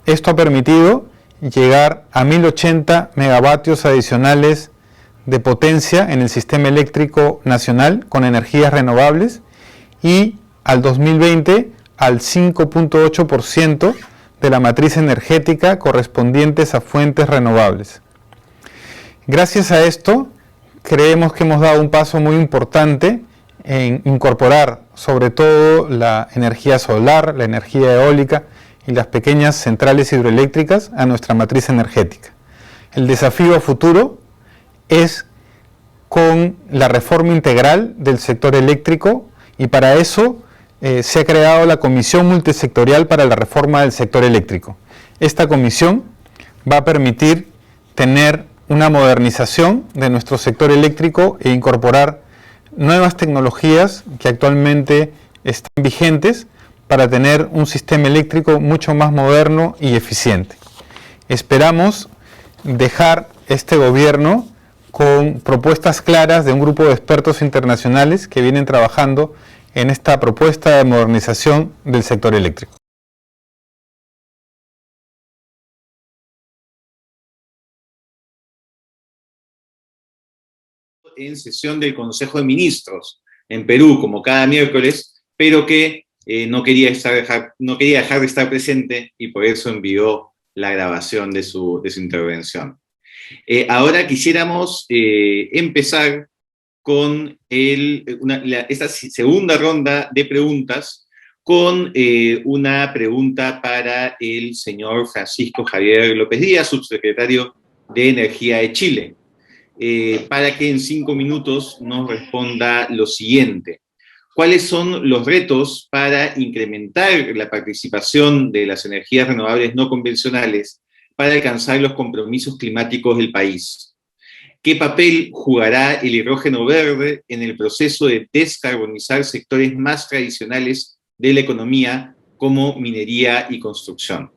Esto ha permitido llegar a 1.080 megavatios adicionales de potencia en el sistema eléctrico nacional con energías renovables y al 2020 al 5.8% de la matriz energética correspondientes a fuentes renovables. Gracias a esto, creemos que hemos dado un paso muy importante en incorporar sobre todo la energía solar, la energía eólica y las pequeñas centrales hidroeléctricas a nuestra matriz energética. El desafío a futuro es con la reforma integral del sector eléctrico y para eso se ha creado la Comisión Multisectorial para la Reforma del Sector Eléctrico. Esta comisión va a permitir tener una modernización de nuestro sector eléctrico e incorporar nuevas tecnologías que actualmente están vigentes para tener un sistema eléctrico mucho más moderno y eficiente. Esperamos dejar este gobierno con propuestas claras de un grupo de expertos internacionales que vienen trabajando en esta propuesta de modernización del sector eléctrico. En sesión del Consejo de Ministros en Perú, como cada miércoles, pero que no quería dejar de estar presente y por eso envió la grabación de su intervención. Ahora quisiéramos empezar con esta segunda ronda de preguntas con una pregunta para el señor Francisco Javier López Díaz, subsecretario de Energía de Chile, para que en 5 minutos nos responda lo siguiente. ¿Cuáles son los retos para incrementar la participación de las energías renovables no convencionales para alcanzar los compromisos climáticos del país? ¿Qué papel jugará el hidrógeno verde en el proceso de descarbonizar sectores más tradicionales de la economía como minería y construcción?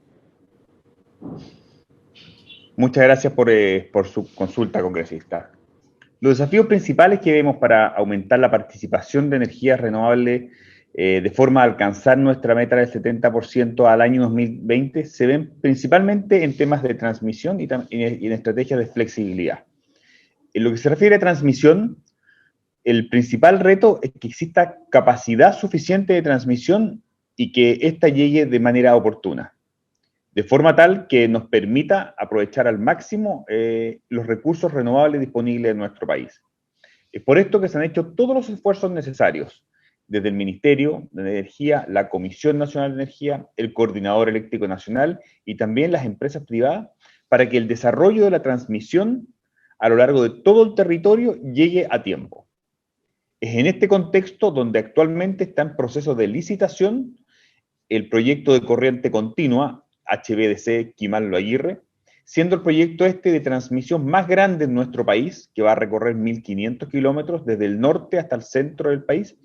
Muchas gracias por su consulta, congresista. Los desafíos principales que vemos para aumentar la participación de energías renovables de forma a alcanzar nuestra meta del 70% al año 2020, se ven principalmente en temas de transmisión y en estrategias de flexibilidad. En lo que se refiere a transmisión, el principal reto es que exista capacidad suficiente de transmisión y que ésta llegue de manera oportuna, de forma tal que nos permita aprovechar al máximo los recursos renovables disponibles en nuestro país. Es por esto que se han hecho todos los esfuerzos necesarios, desde el Ministerio de Energía, la Comisión Nacional de Energía, el Coordinador Eléctrico Nacional y también las empresas privadas, para que el desarrollo de la transmisión a lo largo de todo el territorio llegue a tiempo. Es en este contexto donde actualmente está en proceso de licitación el proyecto de corriente continua, HVDC Quimal Lo Aguirre, siendo el proyecto este de transmisión más grande en nuestro país, que va a recorrer 1.500 kilómetros desde el norte hasta el centro del país,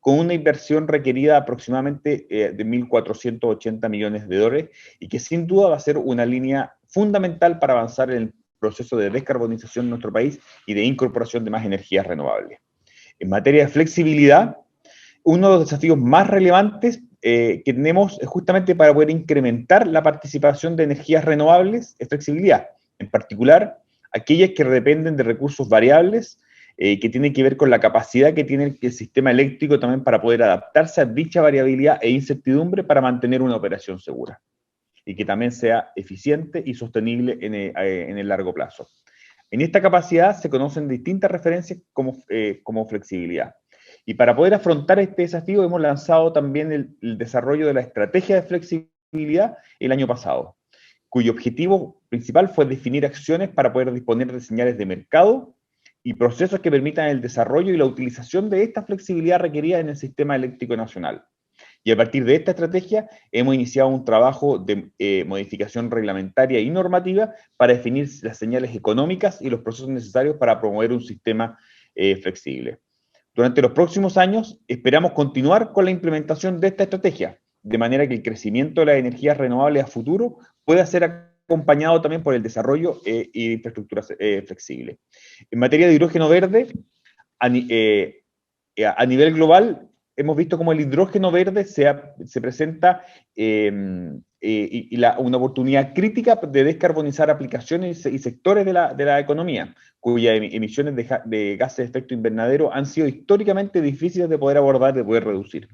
con una inversión requerida aproximadamente de 1.480 millones de dólares, y que sin duda va a ser una línea fundamental para avanzar en el proceso de descarbonización de nuestro país y de incorporación de más energías renovables. En materia de flexibilidad, uno de los desafíos más relevantes que tenemos es justamente para poder incrementar la participación de energías renovables es flexibilidad, en particular aquellas que dependen de recursos variables, que tienen que ver con la capacidad que tiene el sistema eléctrico también para poder adaptarse a dicha variabilidad e incertidumbre para mantener una operación segura, y que también sea eficiente y sostenible en el largo plazo. En esta capacidad se conocen distintas referencias como flexibilidad. Y para poder afrontar este desafío hemos lanzado también el desarrollo de la estrategia de flexibilidad el año pasado, cuyo objetivo principal fue definir acciones para poder disponer de señales de mercado y procesos que permitan el desarrollo y la utilización de esta flexibilidad requerida en el sistema eléctrico nacional. Y a partir de esta estrategia hemos iniciado un trabajo de modificación reglamentaria y normativa para definir las señales económicas y los procesos necesarios para promover un sistema flexible. Durante los próximos años esperamos continuar con la implementación de esta estrategia, de manera que el crecimiento de las energías renovables a futuro pueda ser acompañado también por el desarrollo y infraestructuras flexibles. En materia de hidrógeno verde, a nivel global, hemos visto cómo el hidrógeno verde se presenta una oportunidad crítica de descarbonizar aplicaciones y sectores de la economía, cuyas emisiones de gases de efecto invernadero han sido históricamente difíciles de poder abordar, de poder reducir.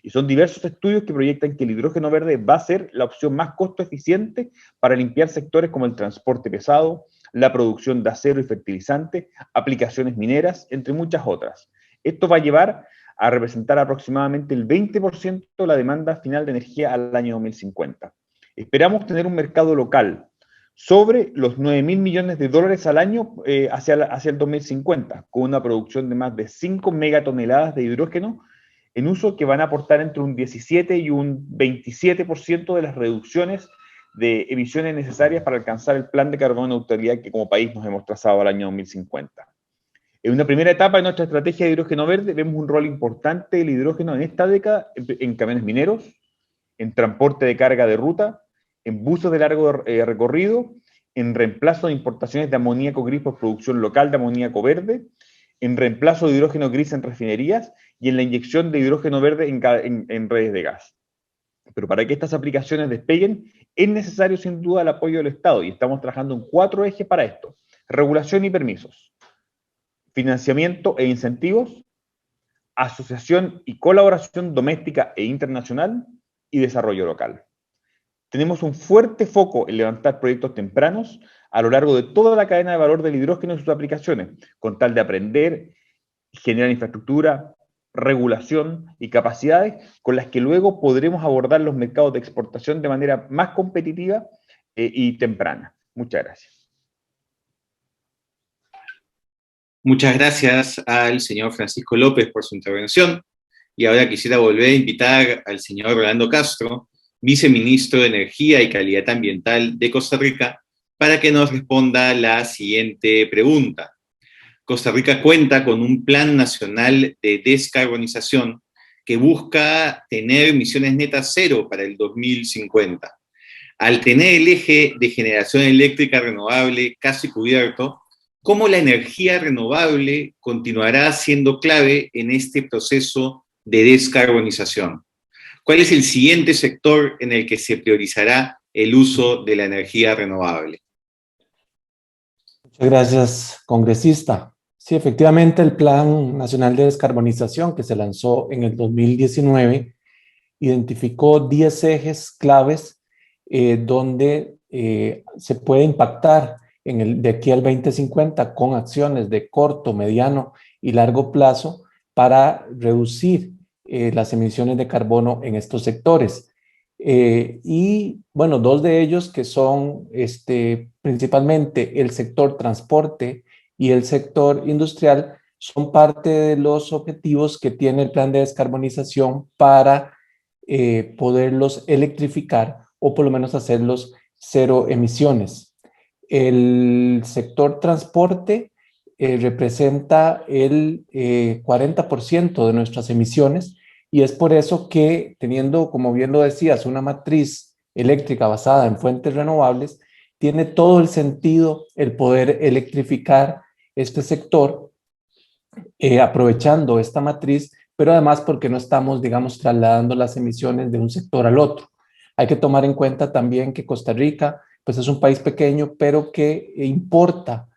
Y son diversos estudios que proyectan que el hidrógeno verde va a ser la opción más costo eficiente para limpiar sectores como el transporte pesado, la producción de acero y fertilizante, aplicaciones mineras, entre muchas otras. Esto va a llevar a representar aproximadamente el 20% de la demanda final de energía al año 2050. Esperamos tener un mercado local sobre los 9.000 millones de dólares al año hacia el 2050, con una producción de más de 5 megatoneladas de hidrógeno en uso que van a aportar entre un 17 y un 27% de las reducciones de emisiones necesarias para alcanzar el plan de carbono neutralidad que como país nos hemos trazado al año 2050. En una primera etapa de nuestra estrategia de hidrógeno verde vemos un rol importante del hidrógeno en esta década en camiones mineros, en transporte de carga de ruta, en buses de largo recorrido, en reemplazo de importaciones de amoníaco gris por producción local de amoníaco verde, en reemplazo de hidrógeno gris en refinerías y en la inyección de hidrógeno verde en redes de gas. Pero para que estas aplicaciones despeguen es necesario sin duda el apoyo del Estado y estamos trabajando en 4 ejes para esto: regulación y permisos, financiamiento e incentivos, asociación y colaboración doméstica e internacional y desarrollo local. Tenemos un fuerte foco en levantar proyectos tempranos a lo largo de toda la cadena de valor del hidrógeno y sus aplicaciones, con tal de aprender, generar infraestructura, regulación y capacidades con las que luego podremos abordar los mercados de exportación de manera más competitiva y temprana. Muchas gracias. Muchas gracias al señor Francisco López por su intervención. Y ahora quisiera volver a invitar al señor Rolando Castro, viceministro de Energía y Calidad Ambiental de Costa Rica, para que nos responda la siguiente pregunta. Costa Rica cuenta con un Plan Nacional de Descarbonización que busca tener emisiones netas cero para el 2050. Al tener el eje de generación eléctrica renovable casi cubierto, ¿cómo la energía renovable continuará siendo clave en este proceso de descarbonización? ¿Cuál es el siguiente sector en el que se priorizará el uso de la energía renovable? Muchas gracias, congresista. Sí, efectivamente, el Plan Nacional de Descarbonización que se lanzó en el 2019 identificó 10 ejes claves donde se puede impactar de aquí al 2050 con acciones de corto, mediano y largo plazo para reducir las emisiones de carbono en estos sectores. Y bueno, dos de ellos que son principalmente el sector transporte y el sector industrial son parte de los objetivos que tiene el plan de descarbonización para poderlos electrificar o por lo menos hacerlos cero emisiones. El sector transporte representa el 40% de nuestras emisiones y es por eso que teniendo, como bien lo decías, una matriz eléctrica basada en fuentes renovables, tiene todo el sentido el poder electrificar este sector aprovechando esta matriz, pero además porque no estamos, digamos, trasladando las emisiones de un sector al otro. Hay que tomar en cuenta también que Costa Rica, pues es un país pequeño, pero que importa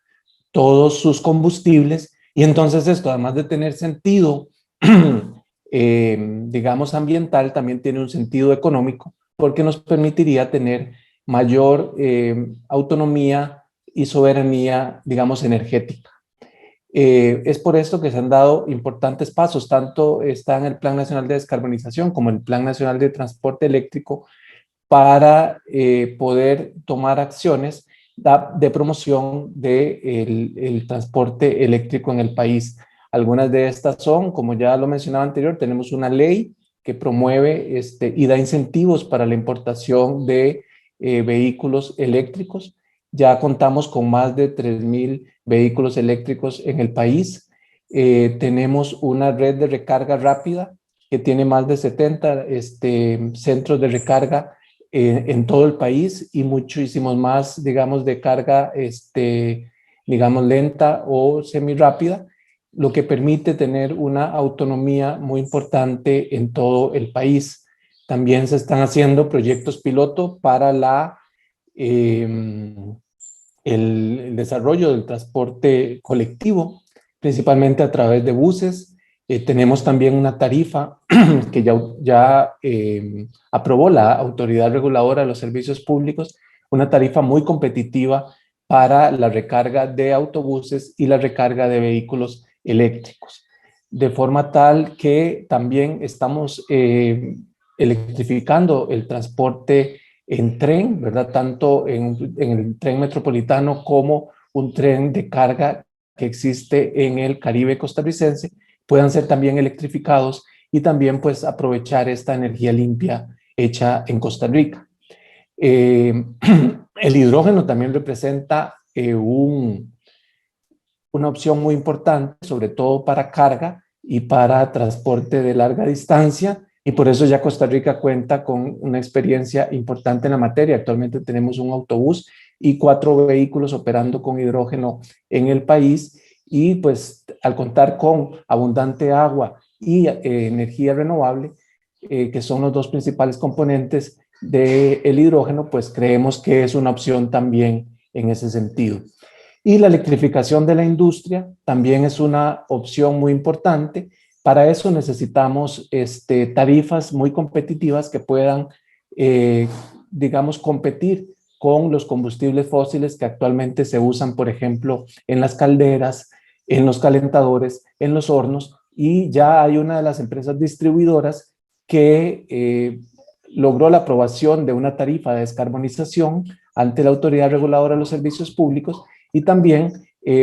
todos sus combustibles y entonces esto, además de tener sentido, digamos, ambiental, también tiene un sentido económico porque nos permitiría tener mayor autonomía y soberanía, digamos, energética. Es por esto que se han dado importantes pasos, tanto está en el Plan Nacional de Descarbonización como el Plan Nacional de Transporte Eléctrico para poder tomar acciones de promoción del transporte eléctrico en el país. Algunas de estas son, como ya lo mencionaba anterior, tenemos una ley que promueve y da incentivos para la importación de vehículos eléctricos. Ya contamos con más de 3,000 vehículos eléctricos en el país. Tenemos una red de recarga rápida que tiene más de 70 centros de recarga en todo el país y muchísimos más, digamos, de carga, digamos, lenta o semirápida, lo que permite tener una autonomía muy importante en todo el país. También se están haciendo proyectos piloto para el desarrollo del transporte colectivo, principalmente a través de buses. Tenemos también una tarifa que ya aprobó la Autoridad Reguladora de los Servicios Públicos, una tarifa muy competitiva para la recarga de autobuses y la recarga de vehículos eléctricos, de forma tal que también estamos electrificando el transporte en tren, ¿verdad? Tanto en el tren metropolitano como un tren de carga que existe en el Caribe costarricense, puedan ser también electrificados y también pues aprovechar esta energía limpia hecha en Costa Rica. El hidrógeno también representa una opción muy importante, sobre todo para carga y para transporte de larga distancia, y por eso ya Costa Rica cuenta con una experiencia importante en la materia. Actualmente tenemos un autobús y 4 vehículos operando con hidrógeno en el país, y pues al contar con abundante agua y energía renovable, que son los dos principales componentes del hidrógeno, pues creemos que es una opción también en ese sentido. Y la electrificación de la industria también es una opción muy importante. Para eso necesitamos tarifas muy competitivas que puedan, digamos, competir con los combustibles fósiles que actualmente se usan, por ejemplo, en las calderas, en los calentadores, en los hornos, y ya hay una de las empresas distribuidoras que logró la aprobación de una tarifa de descarbonización ante la Autoridad Reguladora de los Servicios Públicos, y también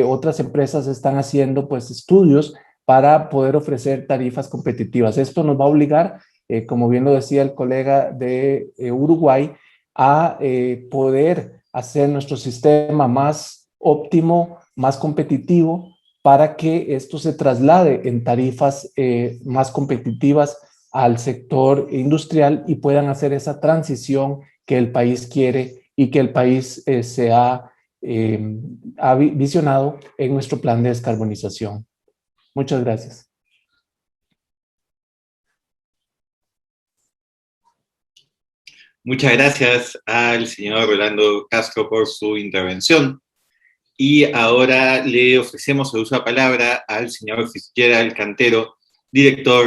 otras empresas están haciendo pues estudios para poder ofrecer tarifas competitivas. Esto nos va a obligar, como bien lo decía el colega de Uruguay, a poder hacer nuestro sistema más óptimo, más competitivo, para que esto se traslade en tarifas más competitivas al sector industrial y puedan hacer esa transición que el país quiere y que el país ha visionado en nuestro plan de descarbonización. Muchas gracias. Muchas gracias al señor Rolando Castro por su intervención. Y ahora le ofrecemos el uso de la palabra al señor Fitzgerald Cantero, director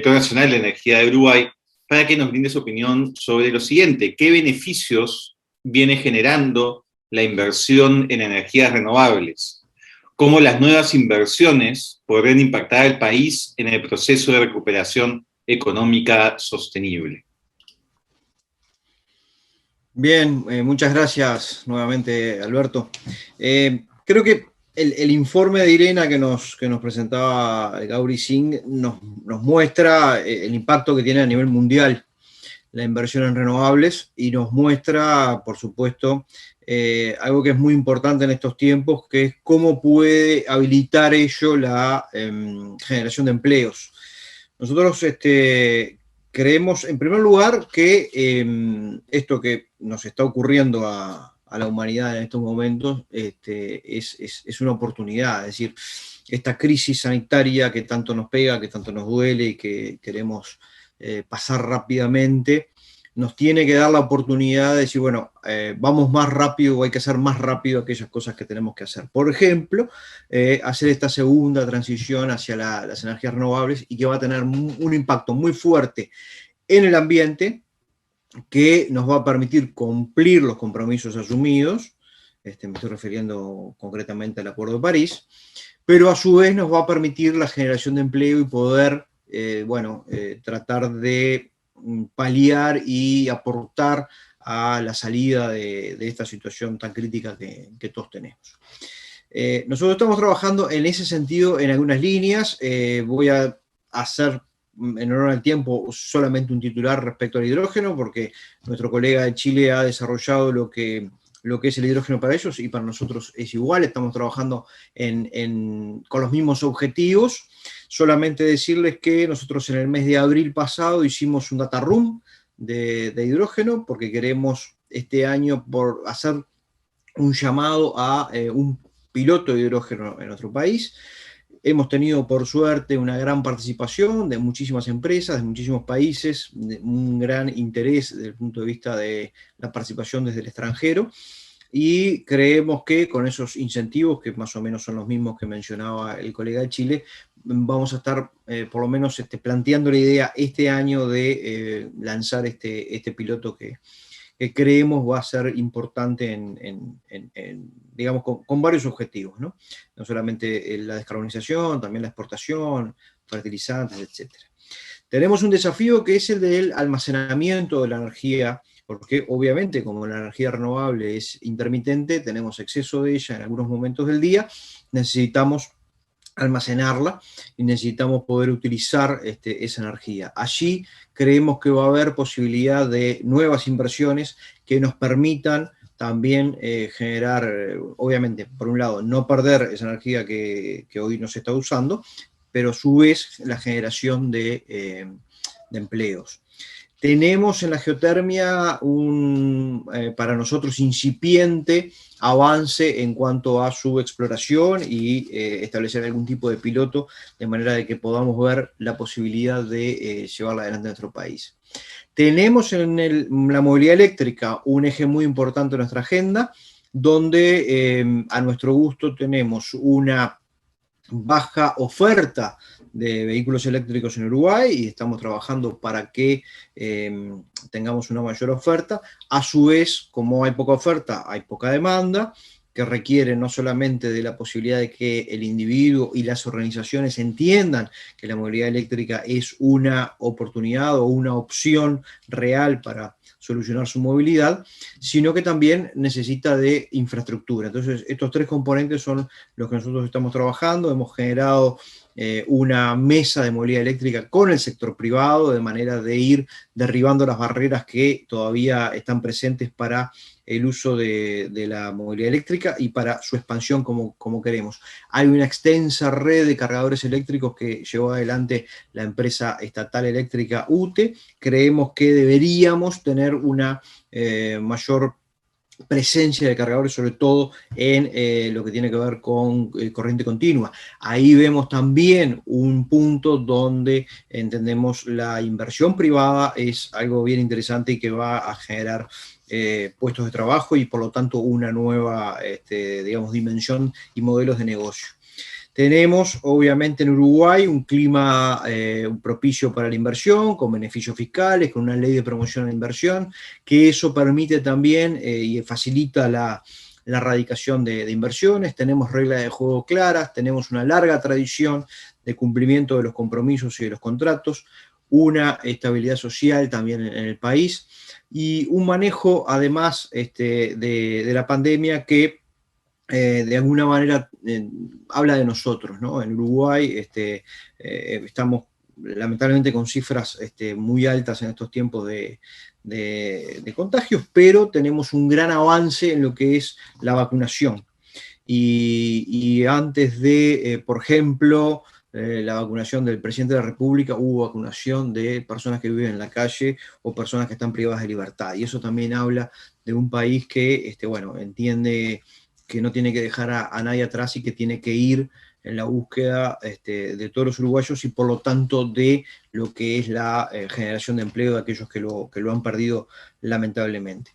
nacional de Energía de Uruguay, para que nos brinde su opinión sobre lo siguiente: ¿qué beneficios viene generando la inversión en energías renovables? ¿Cómo las nuevas inversiones podrían impactar al país en el proceso de recuperación económica sostenible? Bien, muchas gracias nuevamente, Alberto. Creo que el informe de IRENA que nos presentaba Gauri Singh nos muestra el impacto que tiene a nivel mundial la inversión en renovables y nos muestra, por supuesto, algo que es muy importante en estos tiempos, que es cómo puede habilitar ello la generación de empleos. Nosotros creemos, en primer lugar, que esto que nos está ocurriendo a la humanidad en estos momentos es una oportunidad. Es decir, esta crisis sanitaria que tanto nos pega, que tanto nos duele y que queremos pasar rápidamente, nos tiene que dar la oportunidad de decir, bueno, vamos más rápido o hay que hacer más rápido aquellas cosas que tenemos que hacer. Por ejemplo, hacer esta segunda transición hacia las energías renovables y que va a tener un impacto muy fuerte en el ambiente, que nos va a permitir cumplir los compromisos asumidos, me estoy refiriendo concretamente al Acuerdo de París, pero a su vez nos va a permitir la generación de empleo y poder, tratar de paliar y aportar a la salida de esta situación tan crítica que todos tenemos. Nosotros estamos trabajando en ese sentido en algunas líneas. Voy a hacer, en honor al tiempo, solamente un titular respecto al hidrógeno, porque nuestro colega de Chile ha desarrollado lo que es el hidrógeno para ellos, y para nosotros es igual. Estamos trabajando con los mismos objetivos. Solamente decirles que nosotros en el mes de abril pasado hicimos un data room de hidrógeno, porque queremos este año hacer un llamado a un piloto de hidrógeno en nuestro país. Hemos tenido, por suerte, una gran participación de muchísimas empresas, de muchísimos países, un gran interés desde el punto de vista de la participación desde el extranjero, y creemos que con esos incentivos, que más o menos son los mismos que mencionaba el colega de Chile, vamos a estar por lo menos planteando la idea este año de lanzar este piloto que creemos va a ser importante digamos, con varios objetivos, ¿no? No solamente la descarbonización, también la exportación, fertilizantes, etc. Tenemos un desafío que es el del almacenamiento de la energía, porque obviamente como la energía renovable es intermitente, tenemos exceso de ella en algunos momentos del día, necesitamos almacenarla y necesitamos poder utilizar esa energía. Allí creemos que va a haber posibilidad de nuevas inversiones que nos permitan también generar, obviamente, por un lado, no perder esa energía que hoy no se está usando, pero a su vez la generación de empleos. Tenemos en la geotermia para nosotros, incipiente avance en cuanto a su exploración y establecer algún tipo de piloto, de manera de que podamos ver la posibilidad de llevarla adelante en nuestro país. Tenemos en la movilidad eléctrica un eje muy importante en nuestra agenda, donde a nuestro gusto tenemos una baja oferta de vehículos eléctricos en Uruguay y estamos trabajando para que tengamos una mayor oferta. A su vez, como hay poca oferta, hay poca demanda, que requiere no solamente de la posibilidad de que el individuo y las organizaciones entiendan que la movilidad eléctrica es una oportunidad o una opción real para solucionar su movilidad, sino que también necesita de infraestructura. Entonces, estos tres componentes son los que nosotros estamos trabajando. Hemos generado una mesa de movilidad eléctrica con el sector privado, de manera de ir derribando las barreras que todavía están presentes para el uso de la movilidad eléctrica y para su expansión como queremos. Hay una extensa red de cargadores eléctricos que llevó adelante la empresa estatal eléctrica UTE. Creemos que deberíamos tener una mayor presencia de cargadores, sobre todo en lo que tiene que ver con corriente continua. Ahí vemos también un punto donde entendemos la inversión privada es algo bien interesante y que va a generar puestos de trabajo y por lo tanto una nueva, digamos, dimensión y modelos de negocio. Tenemos, obviamente, en Uruguay un clima propicio para la inversión, con beneficios fiscales, con una ley de promoción de la inversión, que eso permite también y facilita la radicación de inversiones. Tenemos reglas de juego claras, tenemos una larga tradición de cumplimiento de los compromisos y de los contratos, una estabilidad social también en el país, y un manejo, además, de la pandemia que de alguna manera habla de nosotros, ¿no? En Uruguay estamos lamentablemente con cifras muy altas en estos tiempos de contagios, pero tenemos un gran avance en lo que es la vacunación. Y antes de, por ejemplo, la vacunación del presidente de la República, hubo vacunación de personas que viven en la calle o personas que están privadas de libertad. Y eso también habla de un país que, bueno, entiende que no tiene que dejar a nadie atrás y que tiene que ir en la búsqueda de todos los uruguayos y por lo tanto de lo que es la generación de empleo de aquellos que lo han perdido lamentablemente.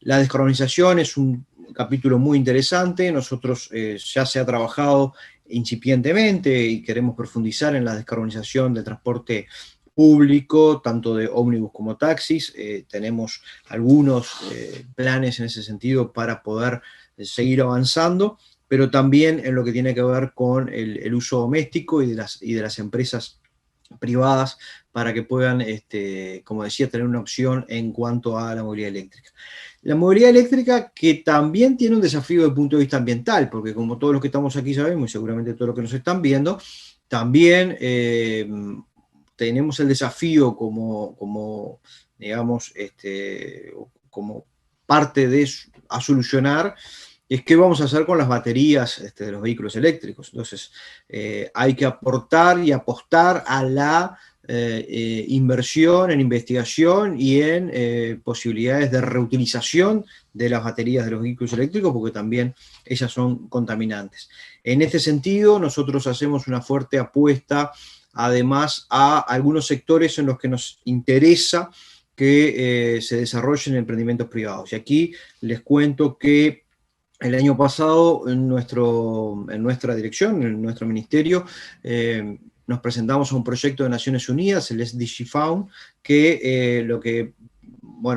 La descarbonización es un capítulo muy interesante. Nosotros ya se ha trabajado incipientemente y queremos profundizar en la descarbonización del transporte público, tanto de ómnibus como taxis. Tenemos algunos planes en ese sentido para poder seguir avanzando, pero también en lo que tiene que ver con el uso doméstico y de las empresas privadas para que puedan, como decía, tener una opción en cuanto a la movilidad eléctrica. La movilidad eléctrica que también tiene un desafío desde el punto de vista ambiental, porque como todos los que estamos aquí sabemos, y seguramente todos los que nos están viendo, también tenemos el desafío como digamos, como parte a solucionar, es qué vamos a hacer con las baterías de los vehículos eléctricos. Entonces, hay que aportar y apostar a la inversión en investigación y en posibilidades de reutilización de las baterías de los vehículos eléctricos, porque también ellas son contaminantes. En este sentido, nosotros hacemos una fuerte apuesta, además, a algunos sectores en los que nos interesa que se desarrollen emprendimientos privados. Y aquí les cuento que el año pasado, en nuestra dirección, en nuestro ministerio, nos presentamos a un proyecto de Naciones Unidas, el SDG Fund, que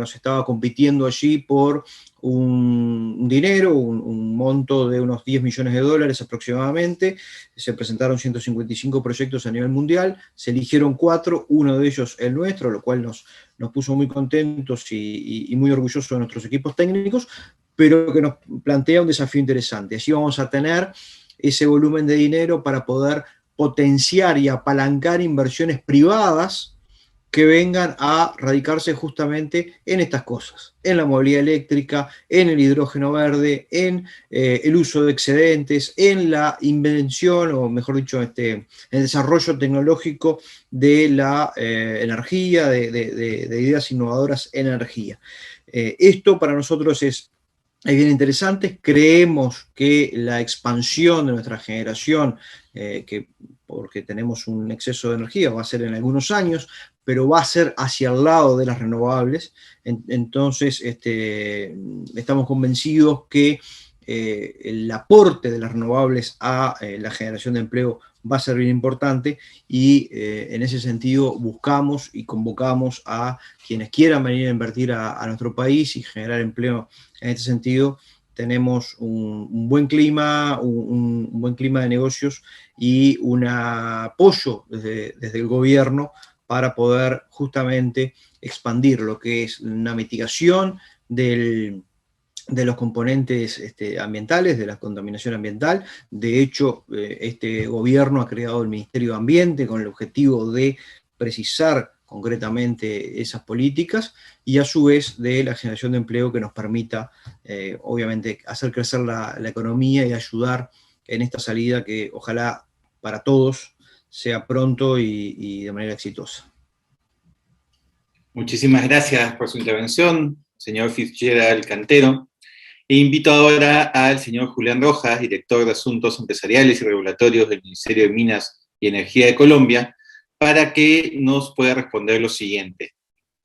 se estaba compitiendo allí por un dinero, un monto de unos $10 millones aproximadamente. Se presentaron 155 proyectos a nivel mundial, se eligieron 4, uno de ellos el nuestro, lo cual nos puso muy contentos y muy orgullosos de nuestros equipos técnicos, pero que nos plantea un desafío interesante. Así vamos a tener ese volumen de dinero para poder potenciar y apalancar inversiones privadas que vengan a radicarse justamente en estas cosas, en la movilidad eléctrica, en el hidrógeno verde, en el uso de excedentes, en la invención, o mejor dicho, el desarrollo tecnológico de la energía, de ideas innovadoras en energía. Esto para nosotros es bien interesante. Creemos que la expansión de nuestra generación, porque tenemos un exceso de energía, va a ser en algunos años, pero va a ser hacia el lado de las renovables. Entonces, estamos convencidos que el aporte de las renovables a la generación de empleo va a ser bien importante y en ese sentido buscamos y convocamos a quienes quieran venir a invertir a nuestro país y generar empleo. En este sentido, tenemos un buen clima, un buen clima de negocios y un apoyo desde el gobierno para poder justamente expandir lo que es una mitigación de los componentes ambientales, de la contaminación ambiental. De hecho, este gobierno ha creado el Ministerio de Ambiente con el objetivo de precisar concretamente esas políticas y a su vez de la generación de empleo que nos permita, obviamente, hacer crecer la economía y ayudar en esta salida que ojalá para todos sea pronto y de manera exitosa. Muchísimas gracias por su intervención, señor Fitzgerald Cantero. E invito ahora al señor Julián Rojas, director de Asuntos Empresariales y Regulatorios del Ministerio de Minas y Energía de Colombia, para que nos pueda responder lo siguiente.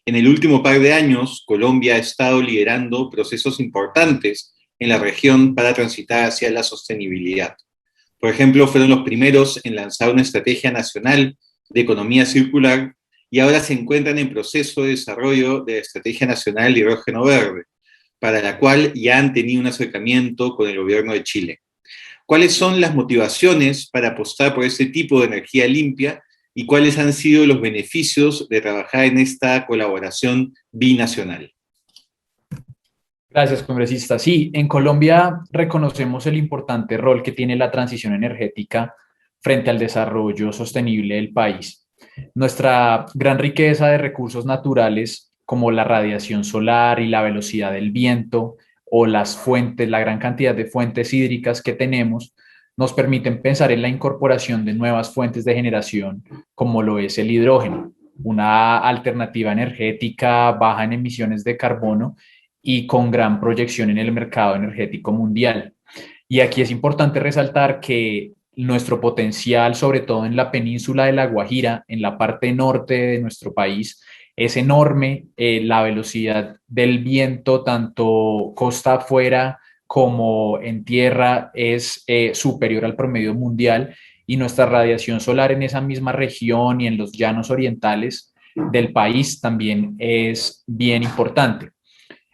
En el último par de años, Colombia ha estado liderando procesos importantes en la región para transitar hacia la sostenibilidad. Por ejemplo, fueron los primeros en lanzar una estrategia nacional de economía circular y ahora se encuentran en proceso de desarrollo de la Estrategia Nacional de Hidrógeno Verde, para la cual ya han tenido un acercamiento con el gobierno de Chile. ¿Cuáles son las motivaciones para apostar por este tipo de energía limpia y cuáles han sido los beneficios de trabajar en esta colaboración binacional? Gracias, congresista. Sí, en Colombia reconocemos el importante rol que tiene la transición energética frente al desarrollo sostenible del país. Nuestra gran riqueza de recursos naturales, como la radiación solar y la velocidad del viento, o las fuentes, la gran cantidad de fuentes hídricas que tenemos, nos permiten pensar en la incorporación de nuevas fuentes de generación, como lo es el hidrógeno, una alternativa energética baja en emisiones de carbono y con gran proyección en el mercado energético mundial. Y aquí es importante resaltar que nuestro potencial, sobre todo en la península de La Guajira, en la parte norte de nuestro país, es enorme. La velocidad del viento, tanto costa afuera como en tierra, es superior al promedio mundial, y nuestra radiación solar en esa misma región y en los llanos orientales del país también es bien importante.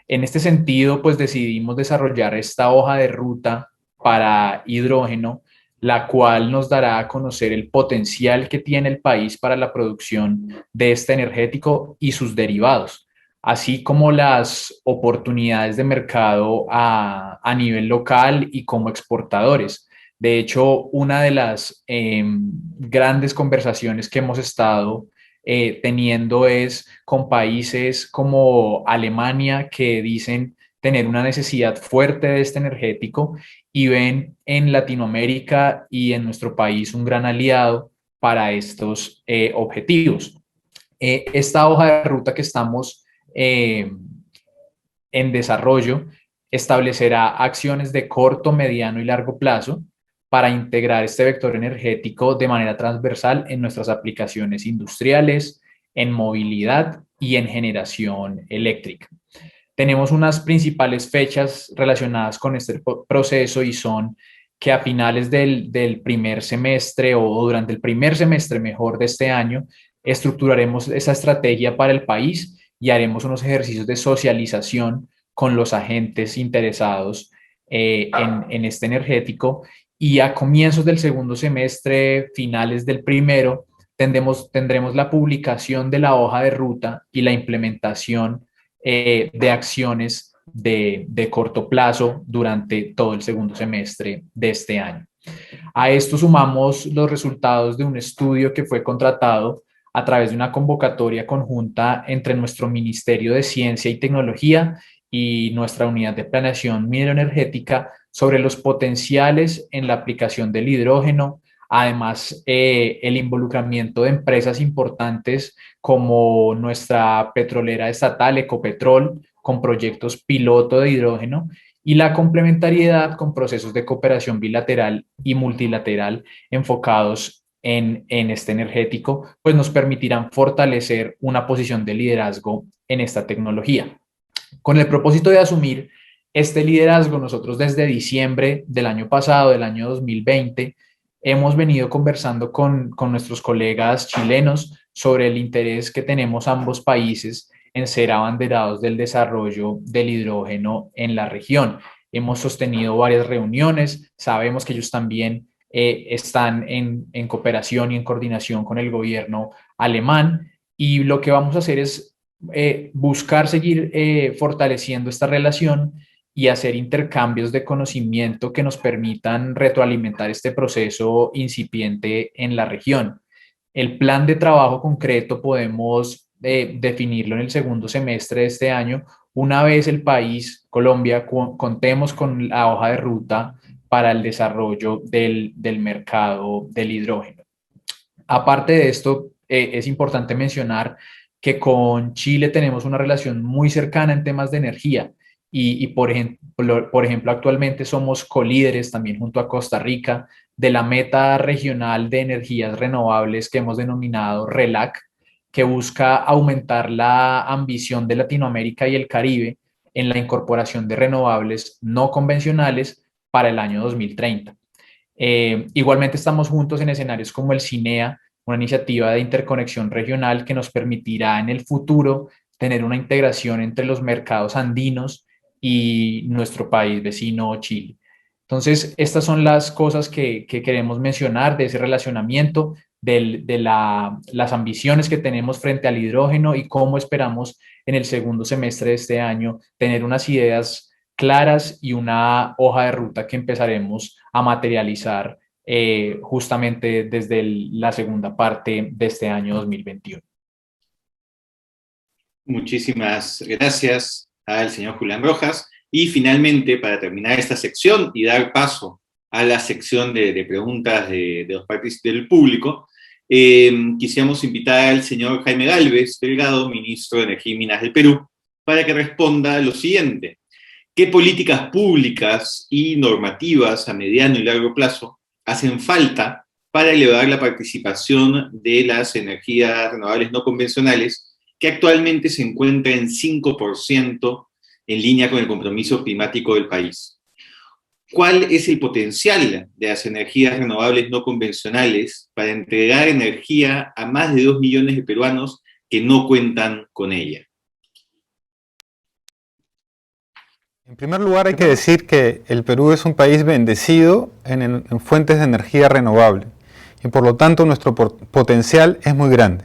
En este sentido, pues decidimos desarrollar esta hoja de ruta para hidrógeno, la cual nos dará a conocer el potencial que tiene el país para la producción de este energético y sus derivados, así como las oportunidades de mercado a nivel local y como exportadores. De hecho, una de las grandes conversaciones que hemos estado teniendo es con países como Alemania, que dicen tener una necesidad fuerte de este energético y ven en Latinoamérica y en nuestro país un gran aliado para estos objetivos. Esta hoja de ruta que estamos en desarrollo establecerá acciones de corto, mediano y largo plazo para integrar este vector energético de manera transversal en nuestras aplicaciones industriales, en movilidad y en generación eléctrica. Tenemos unas principales fechas relacionadas con este proceso y son que a finales del primer semestre o durante el primer semestre mejor de este año estructuraremos esa estrategia para el país y haremos unos ejercicios de socialización con los agentes interesados en este energético, y a comienzos del segundo semestre, finales del primero, tendremos la publicación de la hoja de ruta y la implementación de acciones de corto plazo durante todo el segundo semestre de este año. A esto sumamos los resultados de un estudio que fue contratado a través de una convocatoria conjunta entre nuestro Ministerio de Ciencia y Tecnología y nuestra Unidad de Planeación Mineroenergética sobre los potenciales en la aplicación del hidrógeno. Además, el involucramiento de empresas importantes como nuestra petrolera estatal Ecopetrol, con proyectos piloto de hidrógeno, y la complementariedad con procesos de cooperación bilateral y multilateral enfocados en este energético, pues nos permitirán fortalecer una posición de liderazgo en esta tecnología. Con el propósito de asumir este liderazgo, nosotros desde diciembre del año pasado, del año 2020, hemos venido conversando con nuestros colegas chilenos sobre el interés que tenemos ambos países en ser abanderados del desarrollo del hidrógeno en la región. Hemos sostenido varias reuniones, sabemos que ellos también están en cooperación y en coordinación con el gobierno alemán, y lo que vamos a hacer es buscar seguir fortaleciendo esta relación y hacer intercambios de conocimiento que nos permitan retroalimentar este proceso incipiente en la región. El plan de trabajo concreto podemos definirlo en el segundo semestre de este año, una vez el país, Colombia, contemos con la hoja de ruta para el desarrollo del mercado del hidrógeno. Aparte de esto, es importante mencionar que con Chile tenemos una relación muy cercana en temas de energía, y por ejemplo, actualmente somos colíderes también junto a Costa Rica de la meta regional de energías renovables que hemos denominado RELAC, que busca aumentar la ambición de Latinoamérica y el Caribe en la incorporación de renovables no convencionales para el año 2030. Igualmente estamos juntos en escenarios como el CINEA, una iniciativa de interconexión regional que nos permitirá en el futuro tener una integración entre los mercados andinos y nuestro país vecino, Chile. Entonces, estas son las cosas que queremos mencionar de ese relacionamiento, de las ambiciones que tenemos frente al hidrógeno y cómo esperamos en el segundo semestre de este año tener unas ideas claras y una hoja de ruta que empezaremos a materializar justamente desde la segunda parte de este año 2021. Muchísimas gracias al señor Julián Rojas. Y finalmente, para terminar esta sección y dar paso a la sección de preguntas de los participantes del público, quisiéramos invitar al señor Jaime Gálvez Delgado, ministro de Energía y Minas del Perú, para que responda lo siguiente. ¿Qué políticas públicas y normativas a mediano y largo plazo hacen falta para elevar la participación de las energías renovables no convencionales, que actualmente se encuentra en 5%, en línea con el compromiso climático del país? ¿Cuál es el potencial de las energías renovables no convencionales para entregar energía a más de 2 millones de peruanos que no cuentan con ella? En primer lugar, hay que decir que el Perú es un país bendecido en fuentes de energía renovable y por lo tanto nuestro potencial es muy grande.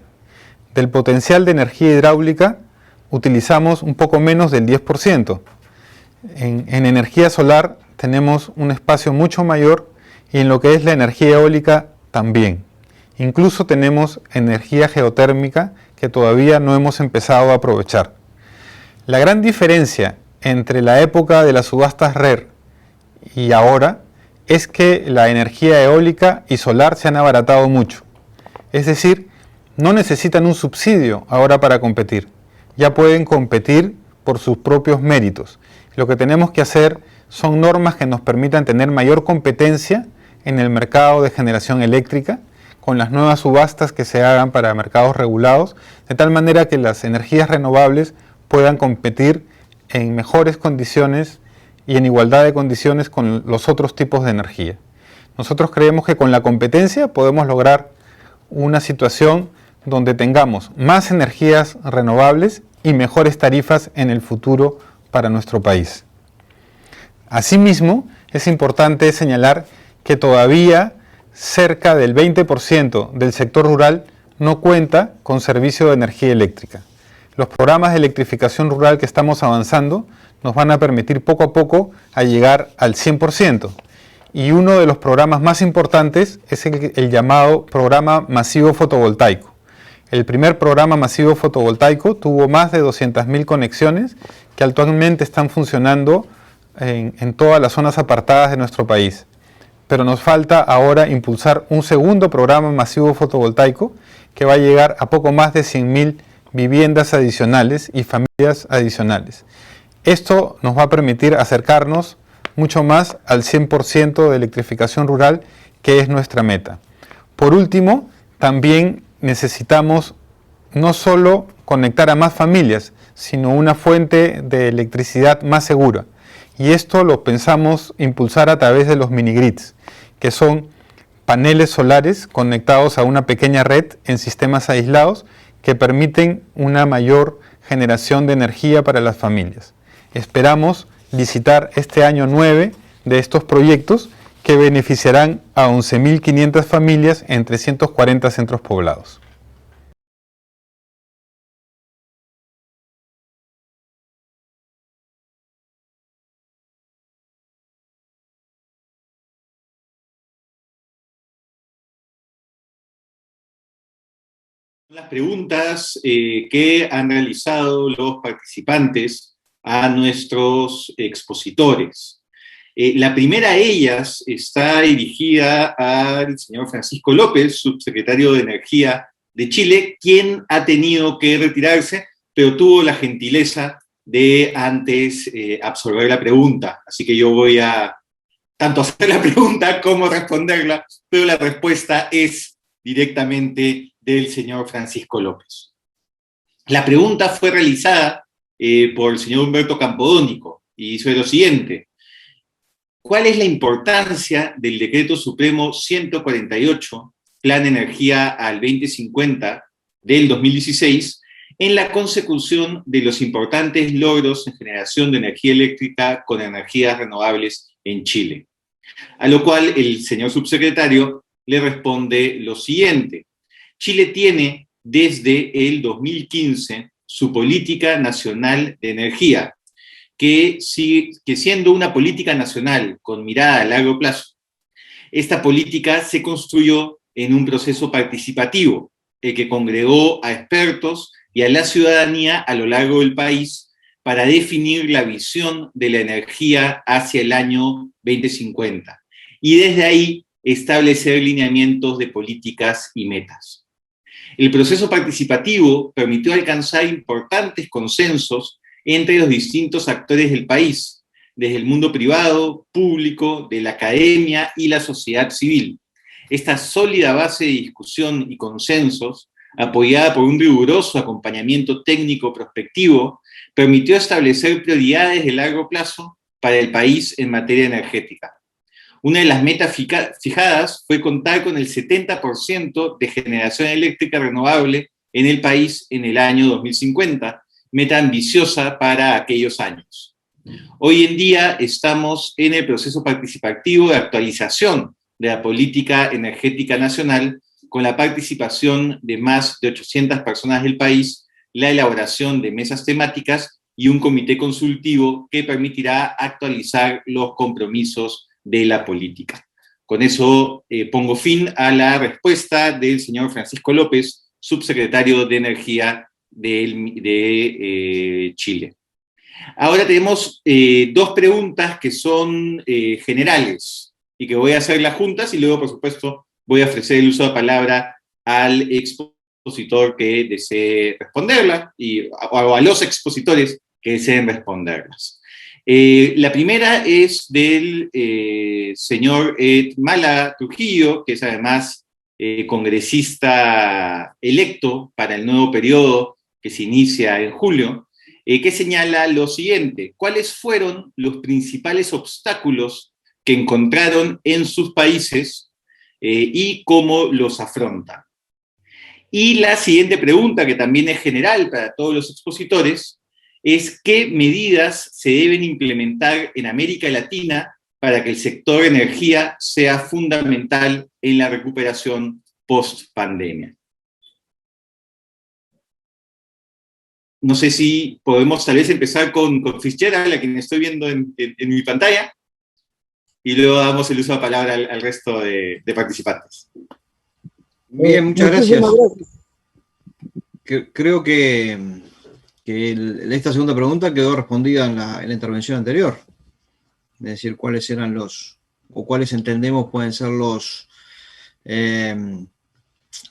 Del potencial de energía hidráulica utilizamos un poco menos del 10%. En energía solar tenemos un espacio mucho mayor y en lo que es la energía eólica también. Incluso tenemos energía geotérmica que todavía no hemos empezado a aprovechar. La gran diferencia entre la época de las subastas RER y ahora es que la energía eólica y solar se han abaratado mucho. Es decir, no necesitan un subsidio ahora para competir. Ya pueden competir por sus propios méritos. Lo que tenemos que hacer son normas que nos permitan tener mayor competencia en el mercado de generación eléctrica, con las nuevas subastas que se hagan para mercados regulados, de tal manera que las energías renovables puedan competir en mejores condiciones y en igualdad de condiciones con los otros tipos de energía. Nosotros creemos que con la competencia podemos lograr una situación donde tengamos más energías renovables y mejores tarifas en el futuro para nuestro país. Asimismo, es importante señalar que todavía cerca del 20% del sector rural no cuenta con servicio de energía eléctrica. Los programas de electrificación rural que estamos avanzando nos van a permitir poco a poco a llegar al 100%. Y uno de los programas más importantes es el llamado Programa Masivo Fotovoltaico. El primer programa masivo fotovoltaico tuvo más de 200.000 conexiones que actualmente están funcionando en todas las zonas apartadas de nuestro país. Pero nos falta ahora impulsar un segundo programa masivo fotovoltaico que va a llegar a poco más de 100.000 viviendas adicionales y familias adicionales. Esto nos va a permitir acercarnos mucho más al 100% de electrificación rural, que es nuestra meta. Por último, también necesitamos no solo conectar a más familias, sino una fuente de electricidad más segura. Y esto lo pensamos impulsar a través de los minigrids, que son paneles solares conectados a una pequeña red en sistemas aislados que permiten una mayor generación de energía para las familias. Esperamos licitar este año 9 de estos proyectos que beneficiarán a 11.500 familias en 340 centros poblados. Las preguntas que han realizado los participantes a nuestros expositores. La primera de ellas está dirigida al señor Francisco López, subsecretario de Energía de Chile, quien ha tenido que retirarse, pero tuvo la gentileza de antes absorber la pregunta. Así que yo voy a tanto hacer la pregunta como responderla, pero la respuesta es directamente del señor Francisco López. La pregunta fue realizada por el señor Humberto Campodónico y dice lo siguiente: ¿cuál es la importancia del Decreto Supremo 148, Plan de Energía al 2050 del 2016, en la consecución de los importantes logros en generación de energía eléctrica con energías renovables en Chile? A lo cual el señor subsecretario le responde lo siguiente: Chile tiene desde el 2015 su política nacional de energía, que siendo una política nacional con mirada a largo plazo, esta política se construyó en un proceso participativo que congregó a expertos y a la ciudadanía a lo largo del país para definir la visión de la energía hacia el año 2050 y desde ahí establecer lineamientos de políticas y metas. El proceso participativo permitió alcanzar importantes consensos entre los distintos actores del país, desde el mundo privado, público, de la academia y la sociedad civil. Esta sólida base de discusión y consensos, apoyada por un riguroso acompañamiento técnico prospectivo, permitió establecer prioridades de largo plazo para el país en materia energética. Una de las metas fijadas fue contar con el 70% de generación eléctrica renovable en el país en el año 2050, meta ambiciosa para aquellos años. Hoy en día estamos en el proceso participativo de actualización de la política energética nacional, con la participación de más de 800 personas del país, la elaboración de mesas temáticas y un comité consultivo que permitirá actualizar los compromisos de la política. Con eso pongo fin a la respuesta del señor Francisco López, subsecretario de Energía de Chile. Ahora tenemos dos preguntas que son generales y que voy a hacerlas juntas y luego, por supuesto, voy a ofrecer el uso de palabra al expositor que desee responderla o a los expositores que deseen responderlas. La primera es del señor Ed Málaga Trujillo, que es además congresista electo para el nuevo periodo que se inicia en julio, que señala lo siguiente: ¿cuáles fueron los principales obstáculos que encontraron en sus países y cómo los afrontan? Y la siguiente pregunta, que también es general para todos los expositores, es ¿qué medidas se deben implementar en América Latina para que el sector energía sea fundamental en la recuperación post-pandemia? No sé si podemos tal vez empezar con Fitzgerald, a quien estoy viendo en mi pantalla, y luego damos el uso de la palabra al resto de participantes. Bien, muchas gracias. Creo que esta segunda pregunta quedó respondida en la intervención anterior. Es decir, cuáles eran cuáles entendemos pueden ser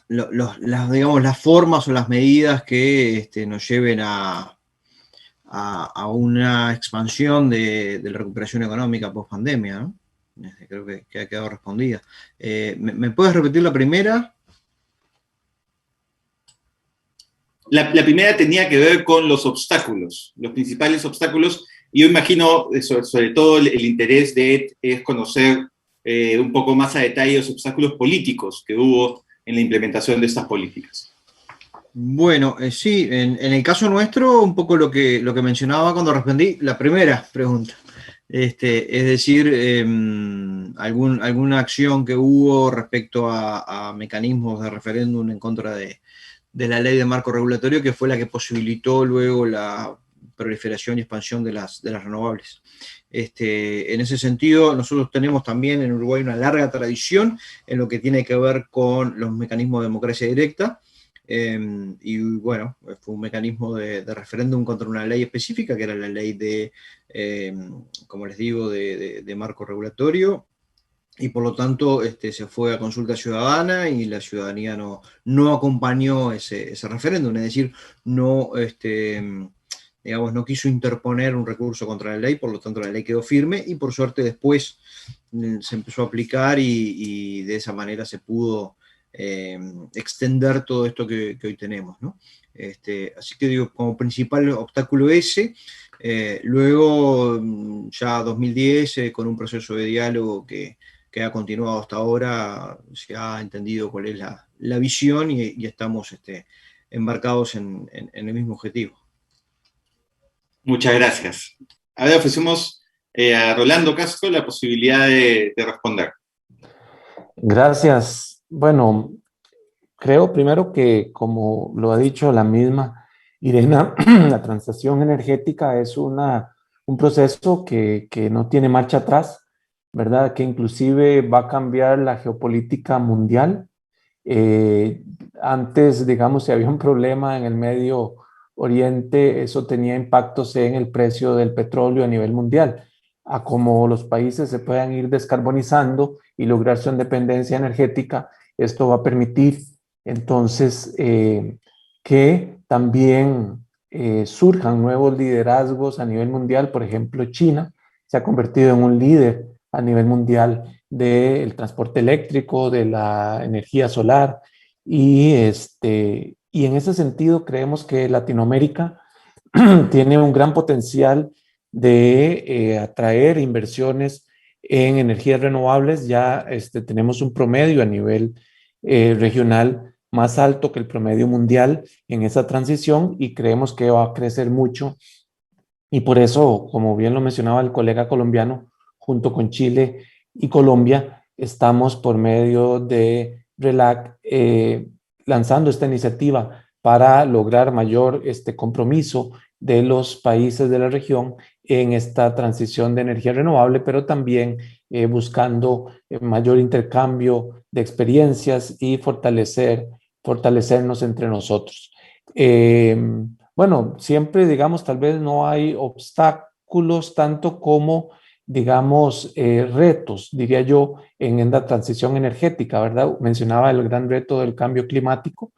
digamos, las formas o las medidas que nos lleven a una expansión de la recuperación económica post-pandemia, ¿no? Creo que ha quedado respondida. ¿Me puedes repetir la primera? La primera tenía que ver con los obstáculos, los principales obstáculos, y yo imagino, sobre todo el interés de Ed es conocer un poco más a detalle los obstáculos políticos que hubo en la implementación de estas políticas. Bueno, sí, en el caso nuestro, un poco lo que mencionaba cuando respondí la primera pregunta. Es decir, alguna acción que hubo respecto a mecanismos de referéndum en contra de la ley de marco regulatorio, que fue la que posibilitó luego la proliferación y expansión de las renovables. En ese sentido, nosotros tenemos también en Uruguay una larga tradición en lo que tiene que ver con los mecanismos de democracia directa, y bueno, fue un mecanismo de referéndum contra una ley específica, que era la ley de, como les digo, de marco regulatorio, y por lo tanto se fue a consulta ciudadana y la ciudadanía no acompañó ese referéndum, es decir, no digamos, no quiso interponer un recurso contra la ley, por lo tanto la ley quedó firme y por suerte después se empezó a aplicar y de esa manera se pudo extender todo esto que hoy tenemos, ¿no? Así que digo, como principal obstáculo ese, luego ya 2010, con un proceso de diálogo que ha continuado hasta ahora, se ha entendido cuál es la visión y estamos embarcados en el mismo objetivo. Muchas gracias. Ahora ofrecemos a Rolando Castro la posibilidad de responder. Gracias. Bueno, creo primero que, como lo ha dicho la misma Irena, la transición energética es un proceso que no tiene marcha atrás, ¿verdad? Que inclusive va a cambiar la geopolítica mundial. Antes, digamos, si había un problema en el Medio Oriente, eso tenía impactos en el precio del petróleo a nivel mundial. A como los países se puedan ir descarbonizando y lograr su independencia energética, esto va a permitir entonces que también surjan nuevos liderazgos a nivel mundial. Por ejemplo, China se ha convertido en un líder a nivel mundial del transporte eléctrico, de la energía solar, y en ese sentido creemos que Latinoamérica tiene un gran potencial de atraer inversiones en energías renovables. Ya tenemos un promedio a nivel regional más alto que el promedio mundial en esa transición y creemos que va a crecer mucho. Y por eso, como bien lo mencionaba el colega colombiano, junto con Chile y Colombia, estamos por medio de RELAC lanzando esta iniciativa para lograr mayor compromiso de los países de la región en esta transición de energía renovable, pero también buscando mayor intercambio de experiencias y fortalecernos entre nosotros. Bueno, siempre, digamos, tal vez no hay obstáculos tanto como, digamos, retos, diría yo, en la transición energética, ¿verdad? Mencionaba el gran reto del cambio climático.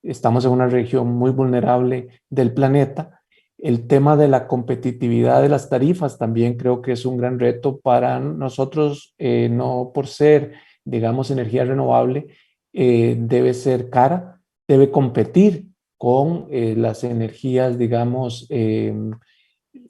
Estamos en una región muy vulnerable del planeta. El tema de la competitividad de las tarifas también creo que es un gran reto para nosotros, no por ser, digamos, energía renovable, debe ser cara, debe competir con las energías, digamos,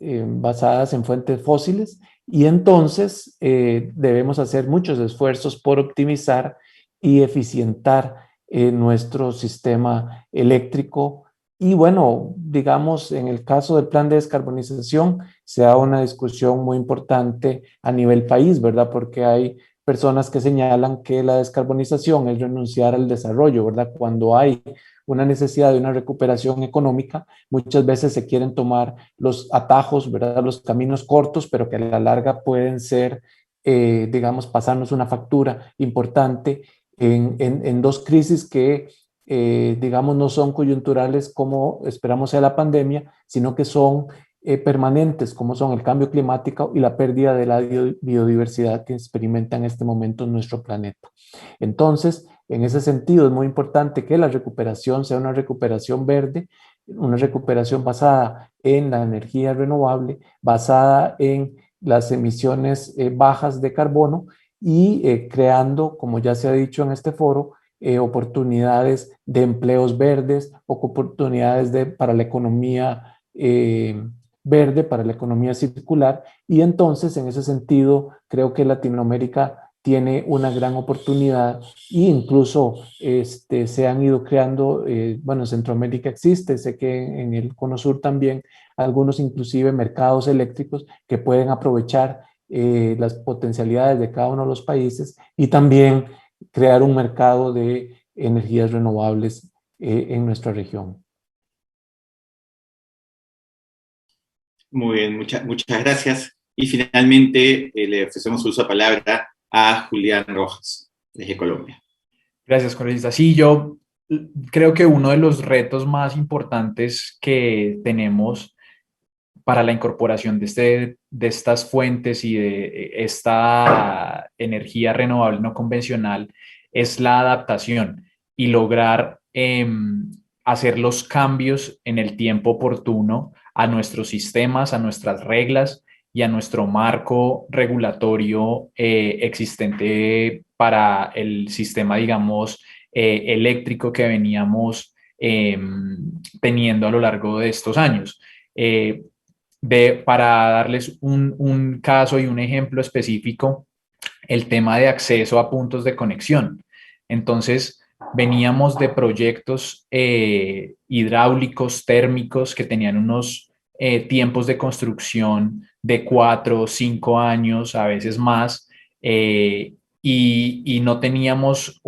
basadas en fuentes fósiles, y entonces debemos hacer muchos esfuerzos por optimizar y eficientar nuestro sistema eléctrico. Y bueno, digamos, en el caso del plan de descarbonización, se da una discusión muy importante a nivel país, ¿verdad? Porque hay personas que señalan que la descarbonización es renunciar al desarrollo, ¿verdad? Cuando hay una necesidad de una recuperación económica, muchas veces se quieren tomar los atajos, ¿verdad? Los caminos cortos, pero que a la larga pueden ser, digamos, pasarnos una factura importante en dos crisis que, digamos, no son coyunturales como esperamos sea la pandemia, sino que son permanentes, como son el cambio climático y la pérdida de la biodiversidad que experimenta en este momento nuestro planeta. Entonces, en ese sentido, es muy importante que la recuperación sea una recuperación verde, una recuperación basada en la energía renovable, basada en las emisiones bajas de carbono y creando, como ya se ha dicho en este foro, oportunidades de empleos verdes, oportunidades para la economía verde, para la economía circular. Y entonces, en ese sentido, creo que Latinoamérica tiene una gran oportunidad e incluso se han ido creando, bueno, Centroamérica existe, sé que en el Cono Sur también, algunos inclusive mercados eléctricos que pueden aprovechar las potencialidades de cada uno de los países y también crear un mercado de energías renovables en nuestra región. Muy bien, muchas gracias. Y finalmente le ofrecemos el uso de palabra a Julián Rojas, desde Colombia. Gracias, congresista. Sí, yo creo que uno de los retos más importantes que tenemos para la incorporación de estas fuentes y de esta energía renovable no convencional es la adaptación y lograr hacer los cambios en el tiempo oportuno a nuestros sistemas, a nuestras reglas y a nuestro marco regulatorio existente para el sistema, digamos, eléctrico que veníamos teniendo a lo largo de estos años. Para darles un caso y un ejemplo específico, el tema de acceso a puntos de conexión. Entonces, veníamos de proyectos hidráulicos, térmicos, que tenían unos tiempos de construcción de 4 o 5 años, a veces más, y no teníamos